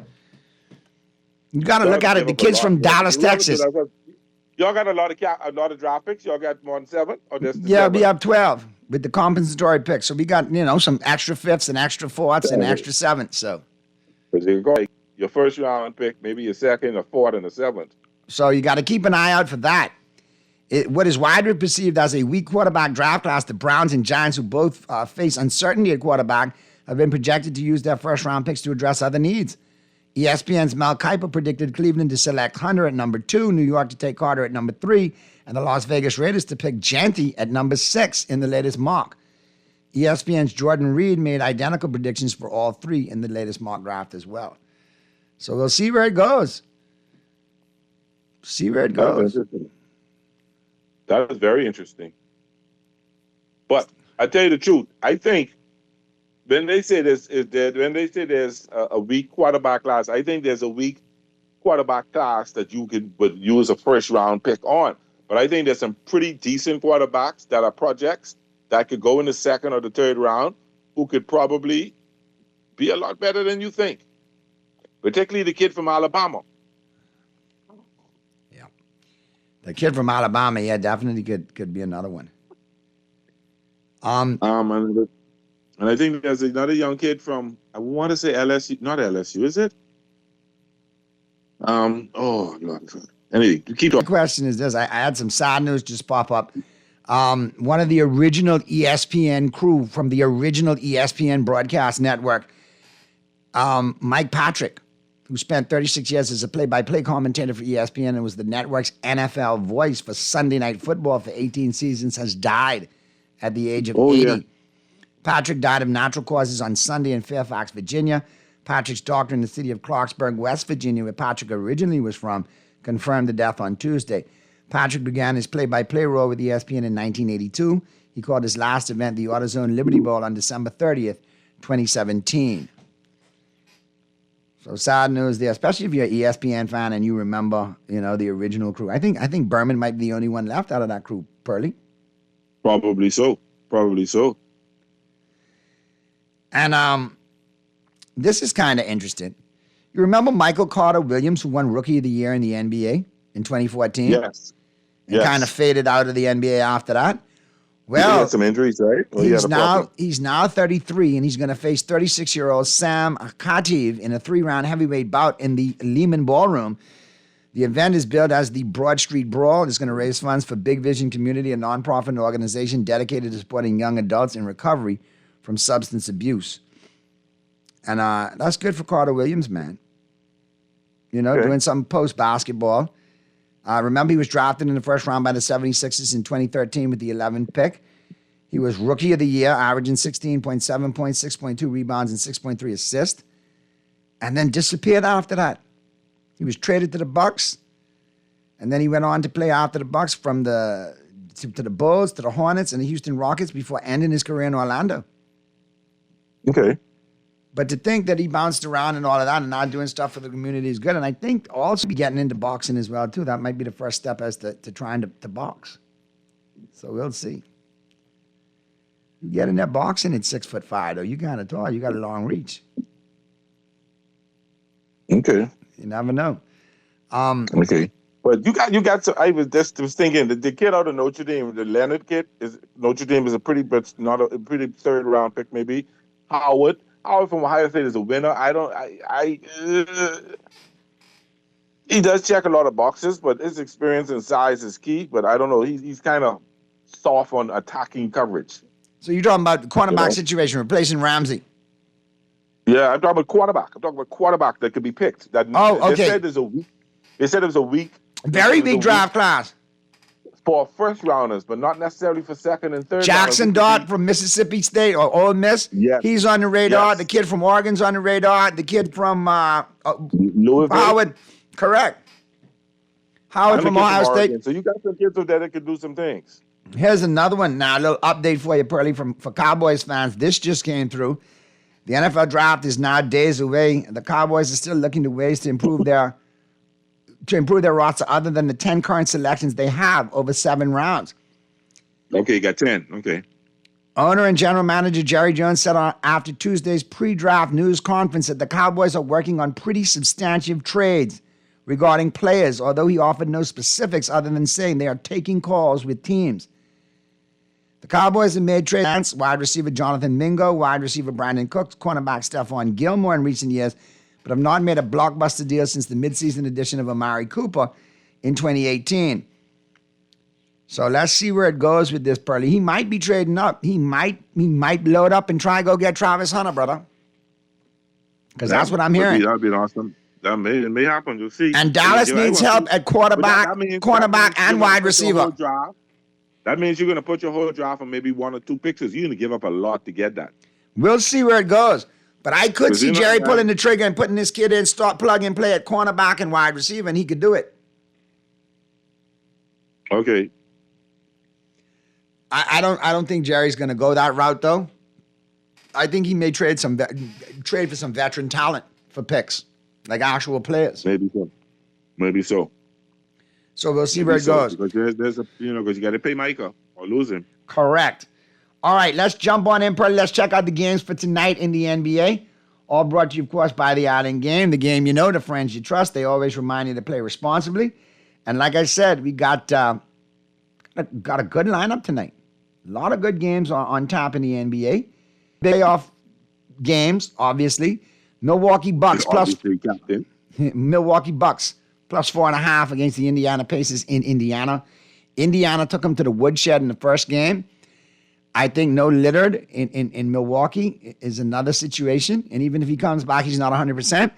You got to look at it. The kids from Dallas, Texas. Y'all got a lot of draft picks. Y'all got more than 7, or just Yeah, we have 12 with the compensatory picks. So we got some extra 5ths and extra 4ths and extra 7ths. So you go your first round pick, maybe your second, a 4th, and a 7th. So you got to keep an eye out for that. What is widely perceived as a weak quarterback draft class, the Browns and Giants, who both face uncertainty at quarterback, have been projected to use their first round picks to address other needs. ESPN's Mel Kiper predicted Cleveland to select Hunter at number 2, New York to take Carter at number 3, and the Las Vegas Raiders to pick Jeanty at number 6 in the latest mock. ESPN's Jordan Reed made identical predictions for all 3 in the latest mock draft as well. So we'll see where it goes. That is very interesting. But I tell you the truth, I think when they say there's a weak quarterback class, I think there's a weak quarterback class that you would use a first round pick on. But I think there's some pretty decent quarterbacks that are projects that could go in the second or the third round who could probably be a lot better than you think. Particularly the kid from Alabama. Yeah. The kid from Alabama, yeah, definitely could be another one. And I think there's another young kid from, I want to say LSU, not LSU, is it? Oh, Lord. Anyway, keep talking. The question is this. I had some sad news just pop up. One of the original ESPN crew from the original ESPN broadcast network, Mike Patrick, who spent 36 years as a play-by-play commentator for ESPN and was the network's NFL voice for Sunday Night Football for 18 seasons, has died at the age of 80. Yeah. Patrick died of natural causes on Sunday in Fairfax, Virginia. Patrick's doctor in the city of Clarksburg, West Virginia, where Patrick originally was from, confirmed the death on Tuesday. Patrick began his play-by-play role with ESPN in 1982. He called his last event the AutoZone Liberty Bowl on December 30th, 2017. So sad news there, especially if you're an ESPN fan and you remember, the original crew. I think Berman might be the only one left out of that crew, Pearly. Probably so. And this is kind of interesting. You remember Michael Carter Williams, who won Rookie of the Year in the NBA in 2014? Yes. And kind of faded out of the NBA after that. Well, he had some injuries, right? He's now 33, and he's going to face 36-year-old Sam Khativ in a 3-round heavyweight bout in the Lehman Ballroom. The event is billed as the Broad Street Brawl. It's going to raise funds for Big Vision Community, a nonprofit organization dedicated to supporting young adults in recovery from substance abuse. And that's good for Carter Williams, man. Doing some post-basketball. Remember, he was drafted in the first round by the 76ers in 2013 with the 11th pick. He was Rookie of the Year, averaging 16.7 points, 6.2 rebounds, and 6.3 assists, and then disappeared after that. He was traded to the Bucks, and then he went on to play after the Bucks from to the Bulls, to the Hornets, and the Houston Rockets before ending his career in Orlando. Okay. But to think that he bounced around and all of that and not doing stuff for the community is good. And I think also be getting into boxing as well, too. That might be the first step as to trying to box. So we'll see. You get in that boxing at 6'5", though. You kind of tall. You got a long reach. Okay. You never know. Okay. But you got to. I was just thinking that the kid out of Notre Dame, the Leonard kid, Notre Dame is a pretty, but not a pretty third round pick maybe. Howard from Ohio State is a winner. He does check a lot of boxes, but his experience and size is key. But I don't know. He's kind of soft on attacking coverage. So you're talking about the cornerback situation, replacing Ramsey. Yeah, I'm talking about quarterback. I'm talking about quarterback that could be picked. They said there's a week. They said it was a week. Very big draft class. For first rounders, but not necessarily for second and third. Jackson Dart from Mississippi State or Ole Miss. Yes. He's on the radar. Yes. The kid from Oregon's on the radar. The kid from Louisville. Howard. Correct. Howard from Ohio State. Oregon. So you got some kids that could do some things. Here's another one now. A little update for you, Pearly, for Cowboys fans. This just came through. The NFL draft is now days away. The Cowboys are still looking to ways to improve their roster other than the 10 current selections they have over 7 rounds. Okay, you got 10. Okay. Owner and general manager Jerry Jones said after Tuesday's pre-draft news conference that the Cowboys are working on pretty substantive trades regarding players, although he offered no specifics other than saying they are taking calls with teams. The Cowboys have made trades, wide receiver Jonathan Mingo, wide receiver Brandon Cooks, cornerback Stephon Gilmore in recent years, but have not made a blockbuster deal since the midseason edition of Amari Cooper in 2018. So let's see where it goes with this, Pearly. He might be trading up. He might load up and try to go get Travis Hunter, brother. Because that's what I'm hearing. That'd be awesome. It may happen. You'll see. And Dallas needs help at quarterback, cornerback, and wide receiver. That means you're going to put your whole draft on maybe 1 or 2 picks. You're going to give up a lot to get that. We'll see where it goes. But I could see Jerry pulling the trigger and putting this kid in, start plug and play at cornerback and wide receiver, and he could do it. Okay. I don't think Jerry's going to go that route though. I think he may trade for some veteran talent for picks, like actual players. Maybe so. So we'll see where it goes. Because because you got to pay Micah or lose him. Correct. All right, let's jump on in, Pearly. Let's check out the games for tonight in the NBA. All brought to you, of course, by the Island Game. The game you know, the friends you trust. They always remind you to play responsibly. And like I said, we got a good lineup tonight. A lot of good games on tap in the NBA. Playoff games, obviously. Milwaukee Bucks plus Milwaukee Bucks plus 4.5 against the Indiana Pacers in Indiana. Indiana took them to the woodshed in the first game. I think no Lillard in Milwaukee is another situation. And even if he comes back, he's not 100%.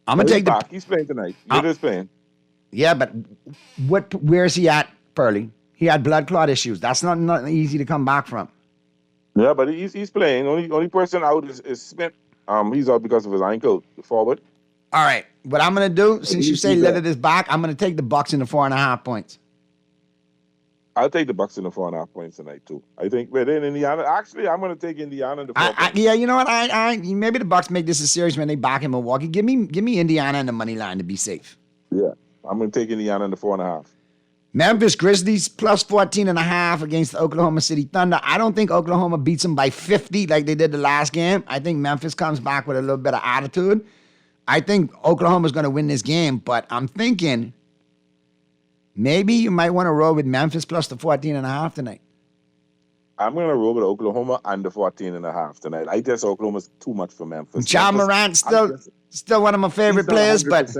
I'm going to take He's playing tonight. Lillard's playing. Yeah, but where is he at, Pearly? He had blood clot issues. That's not easy to come back from. Yeah, but he's playing. Only person out is Smith. He's out because of his ankle, the forward. All right. What I'm going to do, since you say Lillard is back, I'm going to take the Bucks in the 4.5 points. I'll take the Bucks in the 4.5 points tonight too. I think, but in Indiana, actually, I'm going to take Indiana in the 4 points. Yeah, you know what? I maybe the Bucks make this a series when they back in Milwaukee. Give me Indiana in the money line to be safe. Yeah, I'm going to take Indiana in the 4.5. Memphis Grizzlies plus 14.5 against the Oklahoma City Thunder. I don't think Oklahoma beats them by 50 like they did the last game. I think Memphis comes back with a little bit of attitude. I think Oklahoma's going to win this game, but I'm thinking maybe you might want to roll with Memphis plus the 14.5 tonight. I'm going to roll with Oklahoma and the 14.5 tonight. I guess Oklahoma's too much for Memphis. Ja Morant still one of my favorite players, but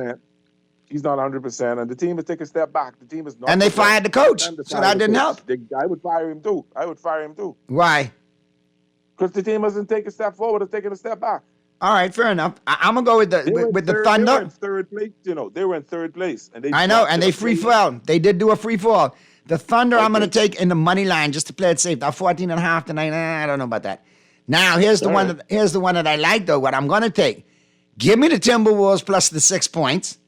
he's not 100%, and the team has taken a step back. The team is not. And they fired the coach, so that didn't help. I would fire him too. Why? Because the team hasn't taken a step forward; it's taken a step back. All right, fair enough. I'm gonna go with the Thunder. They were in third place. They were in third place, and I know, and they free fall. They did do a free fall. The Thunder, I'm going to take in the money line just to play it safe. Now 14.5 tonight. I don't know about that. Now here's the one. Here's the one that I like though. What I'm going to take. Give me the Timberwolves plus the 6 points,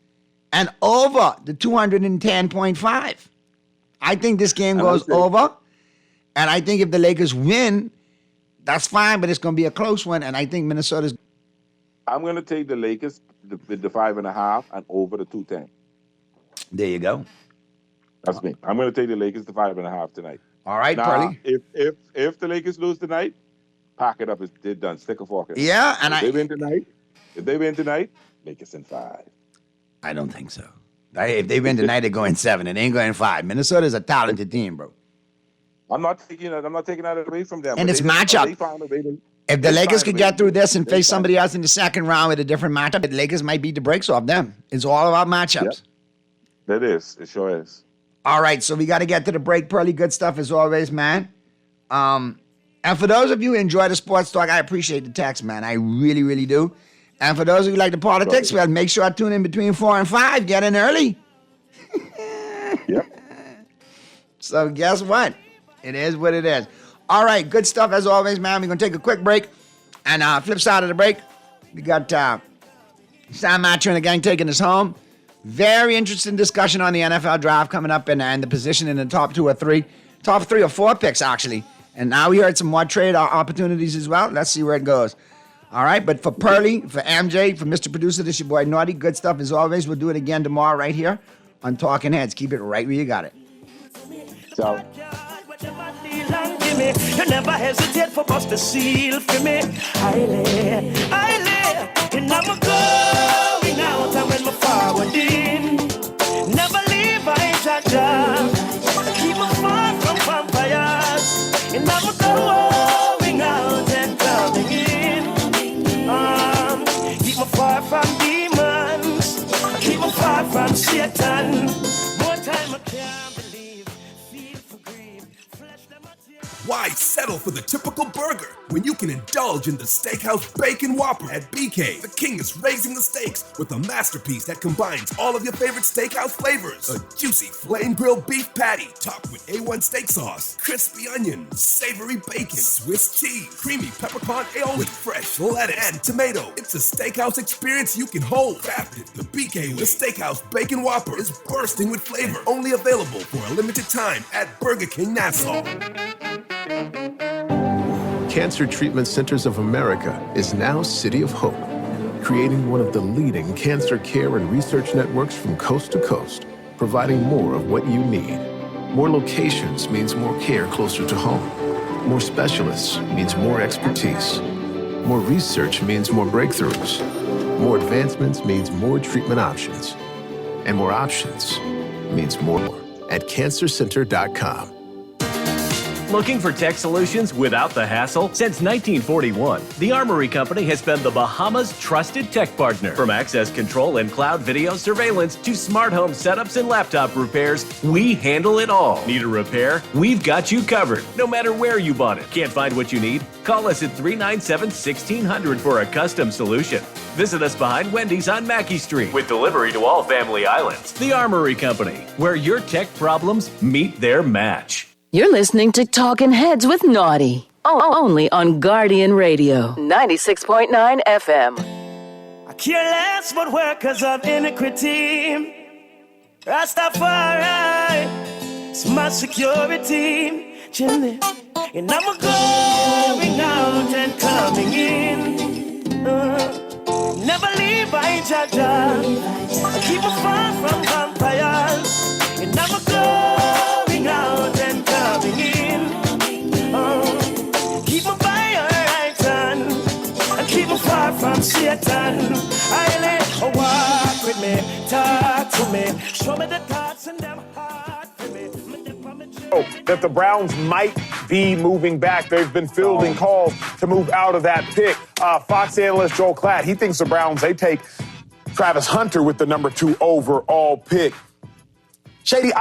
and over the 210.5. I think this game goes over, and I think if the Lakers win, that's fine. But it's going to be a close one, and I think Minnesota's. I'm going to take the Lakers with the 5.5 and over the 210. There you go. That's me. I'm going to take the Lakers to 5.5 tonight. All right, now, Pearly. If the Lakers lose tonight, pack it up. They're done. Stick a fork in it. Yeah, and if they win tonight, make it in 5. I don't think so. If they win tonight, they're going 7. It ain't going 5. Minnesota's a talented team, bro. I'm not taking that away from them. And it's matchup. If the Lakers could get through this and face somebody else in the second round with a different matchup, the Lakers might beat the brakes off them. It's all about matchups. Yep. It is. It sure is. All right, so we got to get to the break. Pearly, good stuff as always, man. And for those of you who enjoy the sports talk, I appreciate the text, man. I really, really do. And for those of you who like the politics, well, make sure I tune in between 4 and 5. Get in early. Yep. So guess what? It is what it is. All right, good stuff as always, man. We're going to take a quick break. And flip side of the break, we got Sam Matcher and the gang taking us home. Very interesting discussion on the NFL draft coming up and the position in the top 2 or 3. Top 3 or 4 picks, actually. And now we heard some more trade opportunities as well. Let's see where it goes. All right, but for Pearly, for MJ, for Mr. Producer, this is your boy Naughty. Good stuff as always. We'll do it again tomorrow right here on Talking Heads. Keep it right where you got it. So. You never hesitate for us to seal for me. I lay, and I'm going out and when my forward in. Never leave my job. Keep me far from vampires. And I'm going out and coming in. Keep me far from demons. Keep me far from Satan. More time I can't believe. Feel for grief. Flesh them out. Why settle for the typical burger when you can indulge in the Steakhouse Bacon Whopper at BK? The king is raising the stakes with a masterpiece that combines all of your favorite steakhouse flavors. A juicy flame-grilled beef patty topped with A1 steak sauce, crispy onion, savory bacon, Swiss cheese, creamy peppercorn aioli with fresh lettuce and tomato. It's a steakhouse experience you can hold. Crafted the BK with Steakhouse Bacon Whopper is bursting with flavor. Only available for a limited time at Burger King Nassau. Cancer Treatment Centers of America is now City of Hope, creating one of the leading cancer care and research networks from coast to coast, providing more of what you need. More locations means more care closer to home. More specialists means more expertise. More research means more breakthroughs. More advancements means more treatment options. And more options means more at cancercenter.com. Looking for tech solutions without the hassle? Since 1941, the Armory Company has been the Bahamas' trusted tech partner. From access control and cloud video surveillance to smart home setups and laptop repairs, we handle it all. Need a repair? We've got you covered, no matter where you bought it. Can't find what you need? Call us at 397-1600 for a custom solution. Visit us behind Wendy's on Mackey Street with delivery to all family islands. The Armory Company, where your tech problems meet their match. You're listening to Talking Heads with Naughty. Only on Guardian Radio, 96.9 FM. I care less what workers of iniquity. Rastafari, it's my security. Chimney. And I'm going out and coming in. Never leave my jaja. Keep me far from vampires. And I'm going out and coming in. Keep me by your right hand. And keep me far from Satan. I let her walk with me, talk to me, show me the thoughts and them heart for me. That the Browns might be moving back. They've been fielding calls to move out of that pick. Fox analyst Joel Klatt, he thinks the Browns, they take Travis Hunter with the number 2 overall pick. Shady,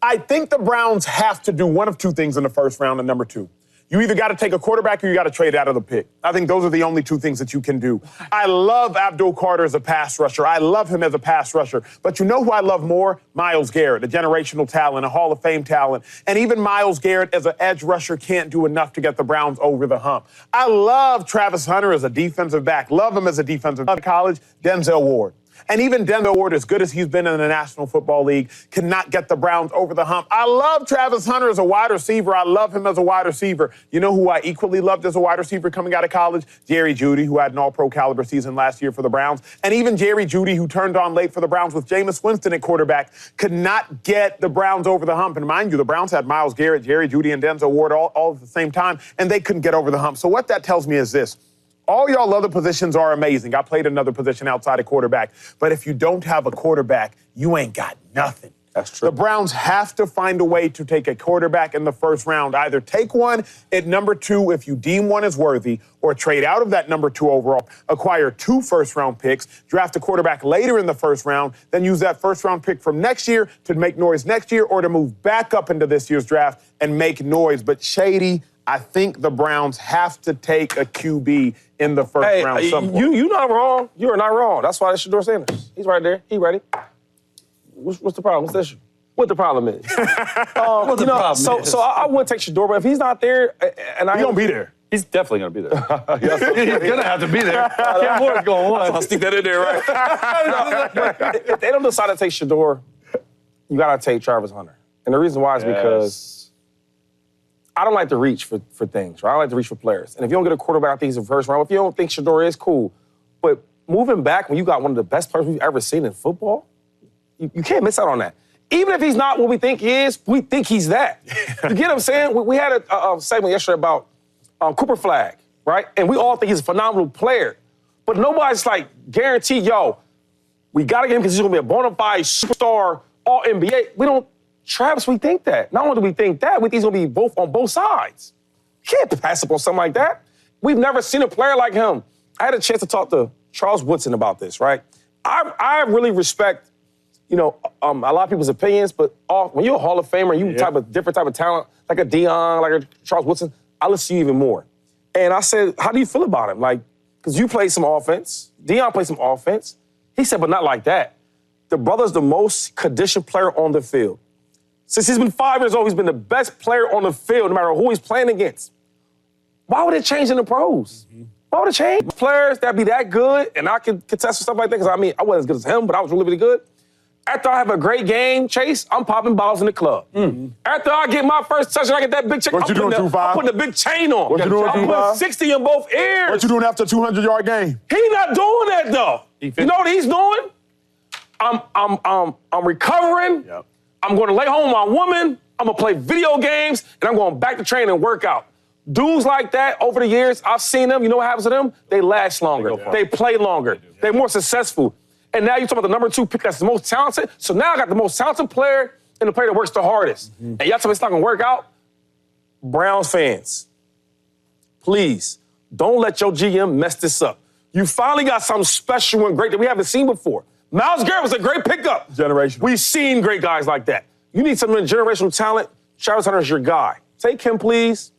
I think the Browns have to do one of two things in the first round at number 2. You either got to take a quarterback or you got to trade out of the pick. I think those are the only two things that you can do. I love Abdul Carter as a pass rusher. I love him as a pass rusher. But you know who I love more? Myles Garrett, a generational talent, a Hall of Fame talent. And even Myles Garrett as an edge rusher can't do enough to get the Browns over the hump. I love Travis Hunter as a defensive back. Love him as a defensive back. College, Denzel Ward. And even Denzel Ward, as good as he's been in the National Football League, cannot get the Browns over the hump. I love Travis Hunter as a wide receiver. I love him as a wide receiver. You know who I equally loved as a wide receiver coming out of college? Jerry Jeudy, who had an all-pro caliber season last year for the Browns. And even Jerry Jeudy, who turned on late for the Browns with Jameis Winston at quarterback, could not get the Browns over the hump. And mind you, the Browns had Myles Garrett, Jerry Jeudy, and Denzel Ward all at the same time, and they couldn't get over the hump. So what that tells me is this. All y'all other positions are amazing. I played another position outside of quarterback. But if you don't have a quarterback, you ain't got nothing. That's true. The Browns have to find a way to take a quarterback in the first round. Either take one at number 2 if you deem one as worthy, or trade out of that number 2 overall, acquire 2 first-round picks, draft a quarterback later in the first round, then use that first-round pick from next year to make noise next year, or to move back up into this year's draft and make noise. But Shady, I think the Browns have to take a QB in the first round. You not wrong. You are not wrong. That's why it's Shedeur Sanders. He's right there. He ready. What's the problem? What's the issue? What the problem is? What the problem is? So I would take Shedeur, but if he's not there, and he don't be there. He's definitely going to be there. He's going to have to be there. Can't afford going one. I'll stick that in there, right? If they don't decide to take Shedeur, you got to take Travis Hunter. And the reason why is because I don't like to reach for things, right? I don't like to reach for players. And if you don't get a quarterback, I think he's in the first round. If you don't think Shedeur is cool, but moving back when you got one of the best players we've ever seen in football, you can't miss out on that. Even if he's not what we think he is, we think he's that. You get what I'm saying? We had a segment yesterday about Cooper Flagg, right? And we all think he's a phenomenal player. But nobody's like guaranteed, we got to get him because he's going to be a bona fide superstar, all NBA. Travis, we think that. Not only do we think that, we think he's going to be on both sides. You can't pass up on something like that. We've never seen a player like him. I had a chance to talk to Charles Woodson about this, right? I really respect, a lot of people's opinions, but when you're a Hall of Famer, different type of talent, like a Deion, like a Charles Woodson, I listen to you even more. And I said, how do you feel about him? Because you played some offense. Deion played some offense. He said, but not like that. The brother's the most conditioned player on the field. Since he's been 5 years old, he's been the best player on the field, no matter who he's playing against. Why would it change in the pros? Why would it change? Players that be that good, and I can contest for stuff like that, because I wasn't as good as him, but I was really, really good. After I have a great game, Chase, I'm popping balls in the club. After I get my first touchdown, I get that big check. What you doing, 2-5? I'm putting a big chain on. What you doing, 2-5? I'm putting 60 in both ears. What you doing after a 200-yard game? He's not doing that, though. You know what he's doing? I'm recovering. Yep. I'm going to lay home with my woman. I'm going to play video games, and I'm going back to train and work out. Dudes like that, over the years, I've seen them. You know what happens to them? They last longer. They play longer. They're more successful. And now you're talking about the number 2 pick that's the most talented. So now I got the most talented player and the player that works the hardest. And y'all tell me it's not going to work out? Browns fans, please, don't let your GM mess this up. You finally got something special and great that we haven't seen before. Myles Garrett was a great pickup. Generation. We've seen great guys like that. You need some generational talent. Travis Hunter is your guy. Take him, please.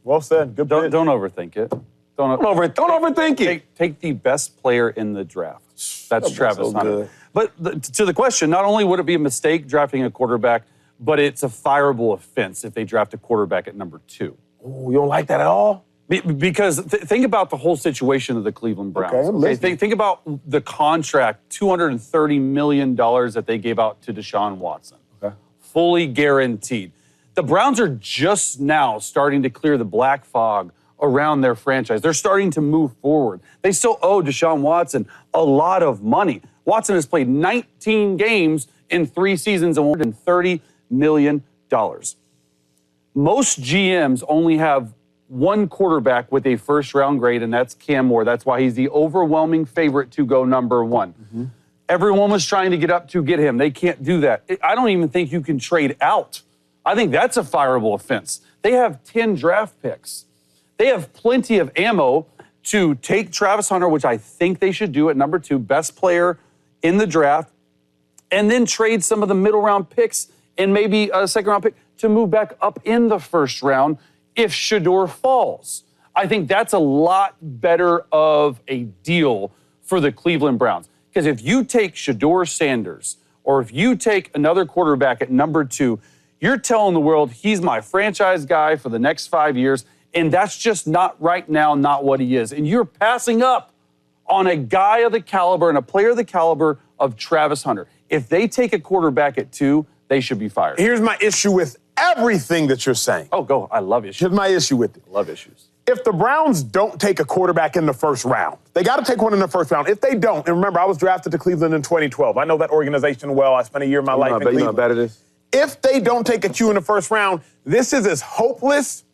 Well said. Good Don't overthink it. Don't overthink it. Take the best player in the draft. That's Travis Hunter. Good. But to the question, not only would it be a mistake drafting a quarterback, but it's a fireable offense if they draft a quarterback at number 2. Oh, you don't like that at all? Because think about the whole situation of the Cleveland Browns. Okay, think about the contract, $230 million that they gave out to Deshaun Watson. Okay. Fully guaranteed. The Browns are just now starting to clear the black fog around their franchise. They're starting to move forward. They still owe Deshaun Watson a lot of money. Watson has played 19 games in 3 seasons and $130 million. Most GMs only have one quarterback with a first-round grade, and that's Cam Moore. That's why he's the overwhelming favorite to go number 1. Everyone was trying to get up to get him. They can't do that. I don't even think you can trade out. I think that's a fireable offense. They have 10 draft picks. They have plenty of ammo to take Travis Hunter, which I think they should do at number 2, best player in the draft, and then trade some of the middle-round picks and maybe a second-round pick to move back up in the first round if Shedeur falls. I think that's a lot better of a deal for the Cleveland Browns. Because if you take Shedeur Sanders, or if you take another quarterback at number 2, you're telling the world he's my franchise guy for the next 5 years, and that's just not right now, not what he is. And you're passing up on a guy of the caliber and a player of the caliber of Travis Hunter. If they take a quarterback at 2, they should be fired. Here's my issue with everything that you're saying. Oh, go. I love issues. Here's my issue with it. Love issues. If the Browns don't take a quarterback in the first round, they got to take one in the first round. If they don't, and remember, I was drafted to Cleveland in 2012. I know that organization well. I spent a year of my life in Cleveland. You know how bad it is? If they don't take a Q in the first round, this is as hopeless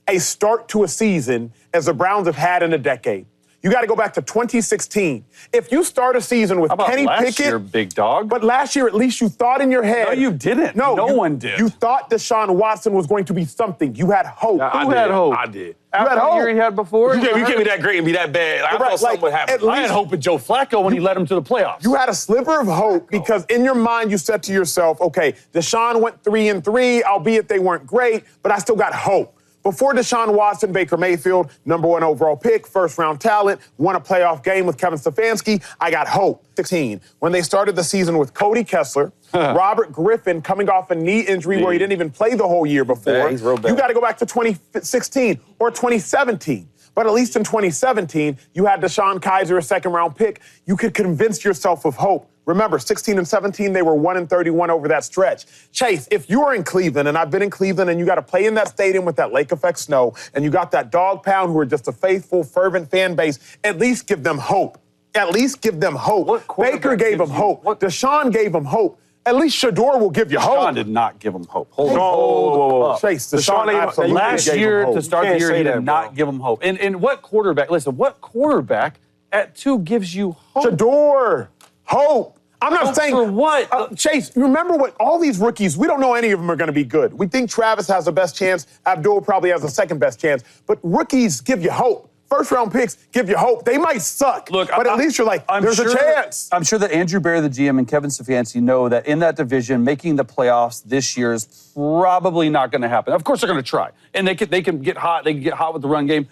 a start to a season as the Browns have had in a decade. You got to go back to 2016. If you start a season with Kenny Pickett, year, big dog? But last year, at least you thought in your head. No, you didn't. No, no one did. You thought Deshaun Watson was going to be something. You had hope. Who had hope? I did. After the year he had before? You can't be that great and be that bad. I thought something would happen. I had hope in Joe Flacco when he led him to the playoffs. You had a sliver of hope because in your mind you said to yourself, okay, Deshaun went 3-3, albeit they weren't great, but I still got hope. Before Deshaun Watson, Baker Mayfield, number 1 overall pick, first-round talent, won a playoff game with Kevin Stefanski. I got hope. 16. When they started the season with Cody Kessler, Robert Griffin coming off a knee injury where he didn't even play the whole year before. Yeah, he's real bad. You got to go back to 2016 or 2017. But at least in 2017, you had Deshaun Kaiser, a second-round pick. You could convince yourself of hope. Remember, 16 and 17, they were 1-31 over that stretch. Chase, if you are in Cleveland, and I've been in Cleveland, and you got to play in that stadium with that lake effect snow, and you got that dog pound who are just a faithful, fervent fan base, at least give them hope. At least give them hope. Baker gave them hope. Deshaun gave them hope. At least Shedeur will give you hope. Deshaun did not give him hope. Hold on. Chase, Deshaun absolutely last gave year him hope. to start the year, he did not give him hope. And what quarterback? Listen, what quarterback at 2 gives you hope? Shedeur, hope. I'm not saying for what? Chase, you remember what all these rookies, we don't know any of them are going to be good. We think Travis has the best chance. Abdul probably has the second best chance. But rookies give you hope. First-round picks give you hope. They might suck, but at least you're like, there's a chance. I'm sure that Andrew Berry, the GM, and Kevin Stefanski know that in that division, making the playoffs this year is probably not going to happen. Of course, they're going to try, and they can get hot. They can get hot with the run game.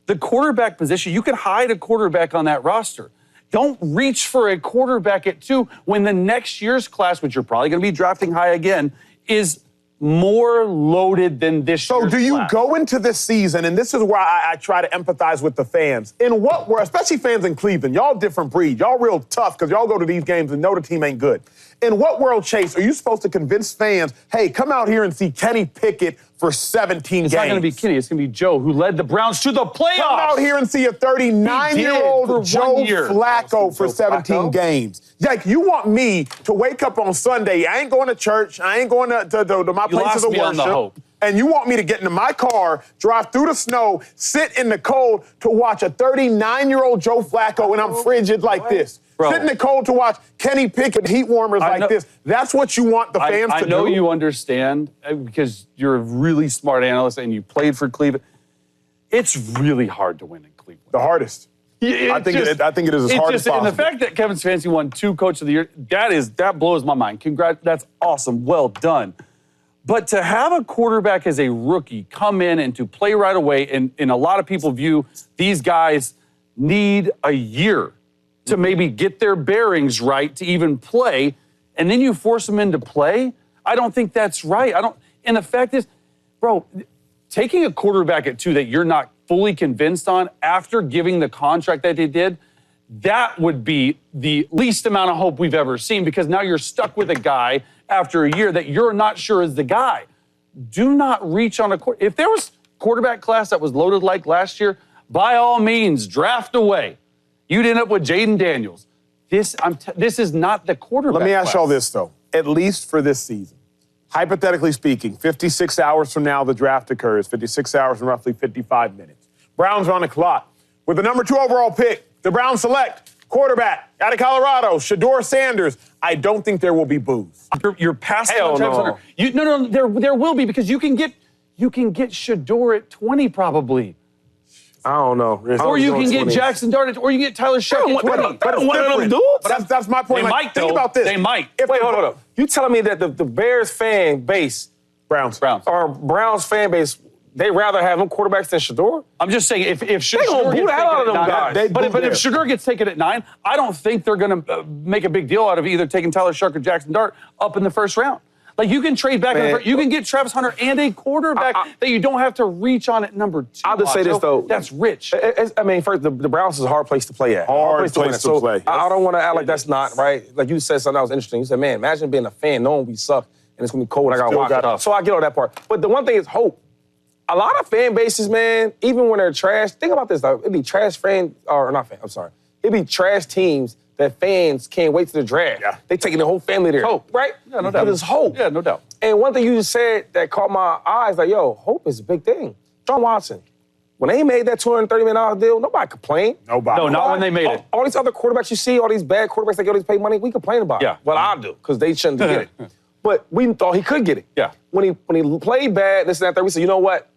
The quarterback position, you can hide a quarterback on that roster. Don't reach for a quarterback at 2 when the next year's class, which you're probably going to be drafting high again, is more loaded than this year. So do you go into this season, and this is where I try to empathize with the fans. In what world, especially fans in Cleveland, y'all different breed. Y'all real tough because y'all go to these games and know the team ain't good. In what world, Chase, are you supposed to convince fans, hey, come out here and see Kenny Pickett for 17 games? It's not going to be Kenny. It's going to be Joe, who led the Browns to the playoffs. Come out here and see a 39-year-old Joe Flacco for 17 games. Like, you want me to wake up on Sunday, I ain't going to church, I ain't going to my places of worship. And you want me to get into my car, drive through the snow, sit in the cold to watch a 39-year-old Joe Flacco, and I'm frigid like this. Bro. Sit in the cold to watch Kenny Pickett heat warmers like this. That's what you want the fans to do. I know you understand because you're a really smart analyst and you played for Cleveland. It's really hard to win in Cleveland. The hardest. I think it is as hard as possible. And the fact that Kevin Stefanski won 2 Coach of the Year, that blows my mind. Congrats, that's awesome. Well done. But to have a quarterback as a rookie come in and to play right away, and a lot of people view these guys need a year to maybe get their bearings right to even play, and then you force them into play, I don't think that's right. And the fact is, bro, taking a quarterback at 2 that you're not fully convinced on after giving the contract that they did, that would be the least amount of hope we've ever seen because now you're stuck with a guy after a year that you're not sure is the guy. Do not reach on a quarterback. If there was quarterback class that was loaded like last year, by all means, draft away. You'd end up with Jaden Daniels. This is not the quarterback. Let me ask y'all this, though. At least for this season, hypothetically speaking, 56 hours from now the draft occurs, 56 hours and roughly 55 minutes. Browns are on the clock. With the number 2 overall pick, the Browns select quarterback out of Colorado, Shedeur Sanders. I don't think there will be boos. You're passing Hell on Travis Hunter. No, there will be because you can get Shedeur at 20 probably. I don't know. Or you can get Jackson Dart, or you can get Tyler Sheck at 20. But one of them dudes. That's my point. They might, think though. about this. They might. Wait, hold up. You telling me that the Bears fan base, Browns, or Browns fan base, they rather have them quarterbacks than Shador? I'm just saying, if Shador gonna boo gets the hell out of taken them at guys. 9, but if Shador gets taken at 9, I don't think they're going to make a big deal out of either taking Tyler Shark or Jackson Dart up in the first round. Like, you can trade back in the first. You can get Travis Hunter and a quarterback that you don't have to reach on at number 2. I'll just say this, though. That's rich. I mean, first, the Browns is a hard place to play at. Hard place to play. So I don't want to act like that's not right. Like you said something that was interesting. You said, man, imagine being a fan knowing we suck and it's going to be cold and I got to watch it. So I get all that part. But the one thing is hope. A lot of fan bases, man, even when they're trash, think about this, though. It'd be trash it'd be trash teams that fans can't wait to the draft. Yeah. They taking the whole family there. Hope. Right? Yeah, no doubt. There's hope. Yeah, no doubt. And one thing you just said that caught my eyes, like, yo, hope is a big thing. John Watson, when they made that $230 million deal, nobody complained. Nobody. No, not when they made it. All these other quarterbacks you see, all these bad quarterbacks that get all these paid money, we complain about it. Well, I do, because they shouldn't get it. But we thought he could get it. Yeah. When he played bad, this and that, we said, you know what?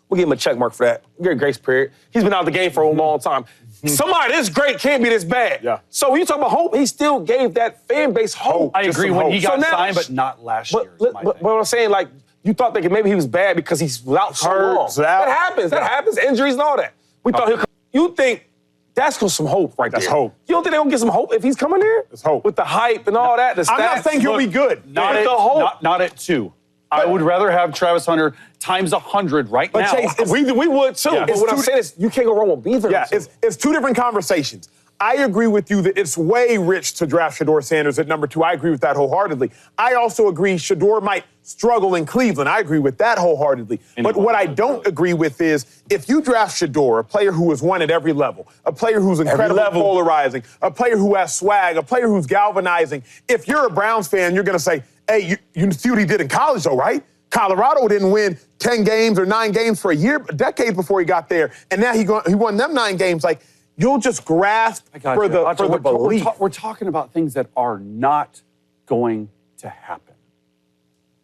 We'll give him a check mark for that. We'll get a grace period. He's been out of the game for a long time. Somebody this great can't be this bad. Yeah. So when you talk about hope, he still gave that fan base hope. I agree when he got So now- signed, but not last year. But what I'm saying, like, you thought that maybe he was bad because he's out so long. That happens. That happens. Injuries and all that. We thought he'll come. You think that's some hope right there. That's hope. You don't think they're going to get some hope if he's coming there? That's hope. With the hype and all that, the stats. I'm not saying he'll be good. Not With at, the hope. not at 2. I would rather have Travis Hunter times 100 right But now. Chase, we would too. Yeah. But what I'm saying is, you can't go wrong with either. Yeah, it's two different conversations. I agree with you that it's way rich to draft Shador Sanders at number 2. I agree with that wholeheartedly. I also agree Shador might struggle in Cleveland. I agree with that wholeheartedly. But what I don't agree with is if you draft Shador, a player who has won at every level, a player who's incredibly polarizing, a player who has swag, a player who's galvanizing, if you're a Browns fan, you're going to say, hey, you see what he did in college though, right? Colorado didn't win 10 games or 9 games for a decade before he got there, and now he won them 9 games. Like, you'll just grasp for the belief. We're talking about things that are not going to happen.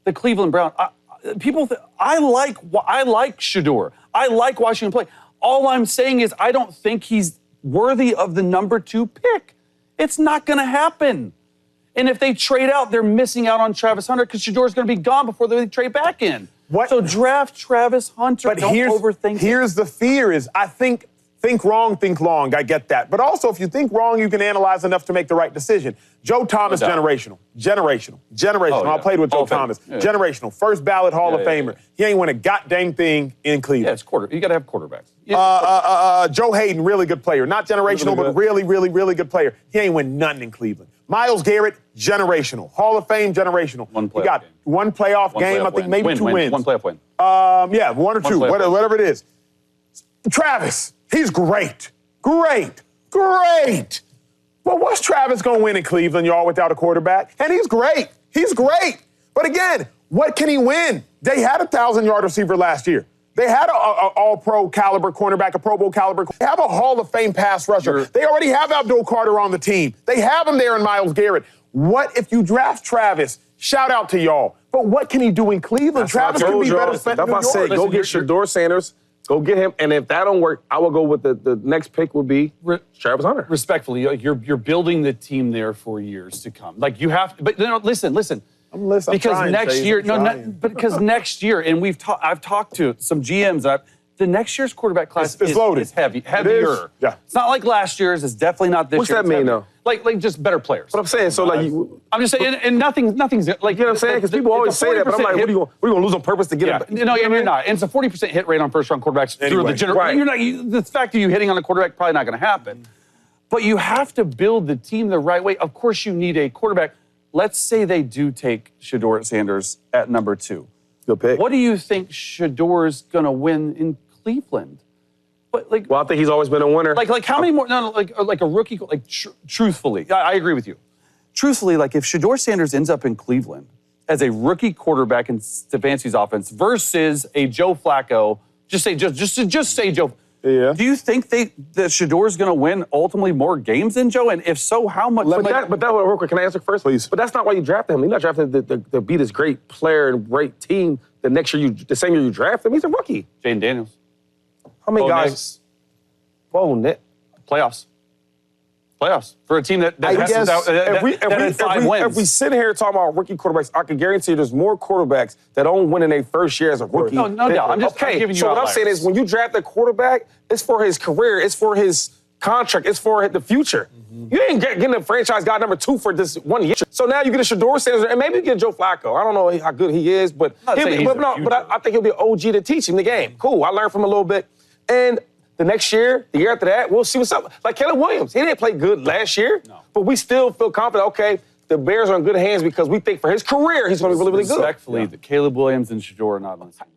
The Cleveland Browns, I like Shador. I like watching him play. All I'm saying is I don't think he's worthy of the number 2 pick. It's not going to happen. And if they trade out, they're missing out on Travis Hunter because Shador's going to be gone before they trade back in. So draft Travis Hunter. But don't overthink it. Here's the fear is I think wrong, think long. I get that. But also, if you think wrong, you can analyze enough to make the right decision. Joe Thomas, generational. I played with Joe Thomas. Yeah. Generational. First ballot Hall of Famer. He ain't win a goddamn thing in Cleveland. Yeah, it's quarter. You got to have quarterbacks. Joe Hayden, really good player. Not generational, but really, really, really good player. He ain't win nothing in Cleveland. Myles Garrett, generational. Hall of Fame, generational. He got one playoff game, I think maybe 2 wins. One playoff win. 1 or 2, whatever it is. Travis, he's great. Great. Well, what's Travis going to win in Cleveland, y'all, without a quarterback? And he's great. But again, what can he win? They had a 1,000-yard receiver last year. They had an all-pro caliber cornerback, a Pro Bowl caliber. They have a Hall of Fame pass rusher. They already have Abdul Carter on the team. They have him there in Myles Garrett. What if you draft Travis? Shout out to y'all. But what can he do in Cleveland? Travis can be better than New York. That's why I say go get Shador Sanders. Go get him. And if that don't work, I will go with the next pick would be Travis Hunter. Respectfully, you're building the team there for years to come. Like, you have to, but listen. I'm listening. Because next year, because next year, and I've talked to some GMs. The next year's quarterback class is loaded. Is heavier. Yeah. It's not like last year's. It's definitely not this year. What's that mean, though? Like just better players. But I'm saying, so like I'm just saying, and nothing's like, you know what I'm saying? Because people always say that, but I'm like, what are you going to lose on purpose to get him? No, you're not. And it's a 40% hit rate on first-round quarterbacks through the general. Right. The fact that you hitting on a quarterback probably not going to happen. But you have to build the team the right way. Of course, you need a quarterback. Let's say they do take Shador Sanders at number 2. Good pick. What do you think Shador's going to win in Cleveland? But well, I think he's always been a winner. Like how many more? No, like a rookie. Like truthfully, I agree with you. Truthfully, like if Shador Sanders ends up in Cleveland as a rookie quarterback in Stefanski's offense versus a Joe Flacco, just say Joe. Yeah. Do you think that Shador's going to win ultimately more games than Joe? And if so, how much? But that real quick, can I answer first, please? But that's not why you drafted him. You're not drafting to be this great player and great team. The same year you draft him, he's a rookie. Jaden Daniels. How many guys? Whoa, Nick. Playoffs. Playoffs for a team that I has guess had 5 wins. if we sit here talking about rookie quarterbacks, I can guarantee you there's more quarterbacks that don't win in their first year as a rookie. No doubt. I'm giving you so what I'm saying is when you draft a quarterback, it's for his career, it's for his contract, it's for the future. Mm-hmm. You ain't getting a franchise guy number 2 for this 1 year. So now you get a Shador Sanders, and maybe you get Joe Flacco. I don't know how good he is, but I think he'll be an OG to teach him the game. Cool, I learned from him a little bit. And the next year, the year after that, we'll see what's up. Like Caleb Williams, he didn't play good last year, but we still feel confident, okay, the Bears are in good hands because we think for his career, he's going to be really, really good. Respectfully, that Caleb Williams and Shador are not on the same.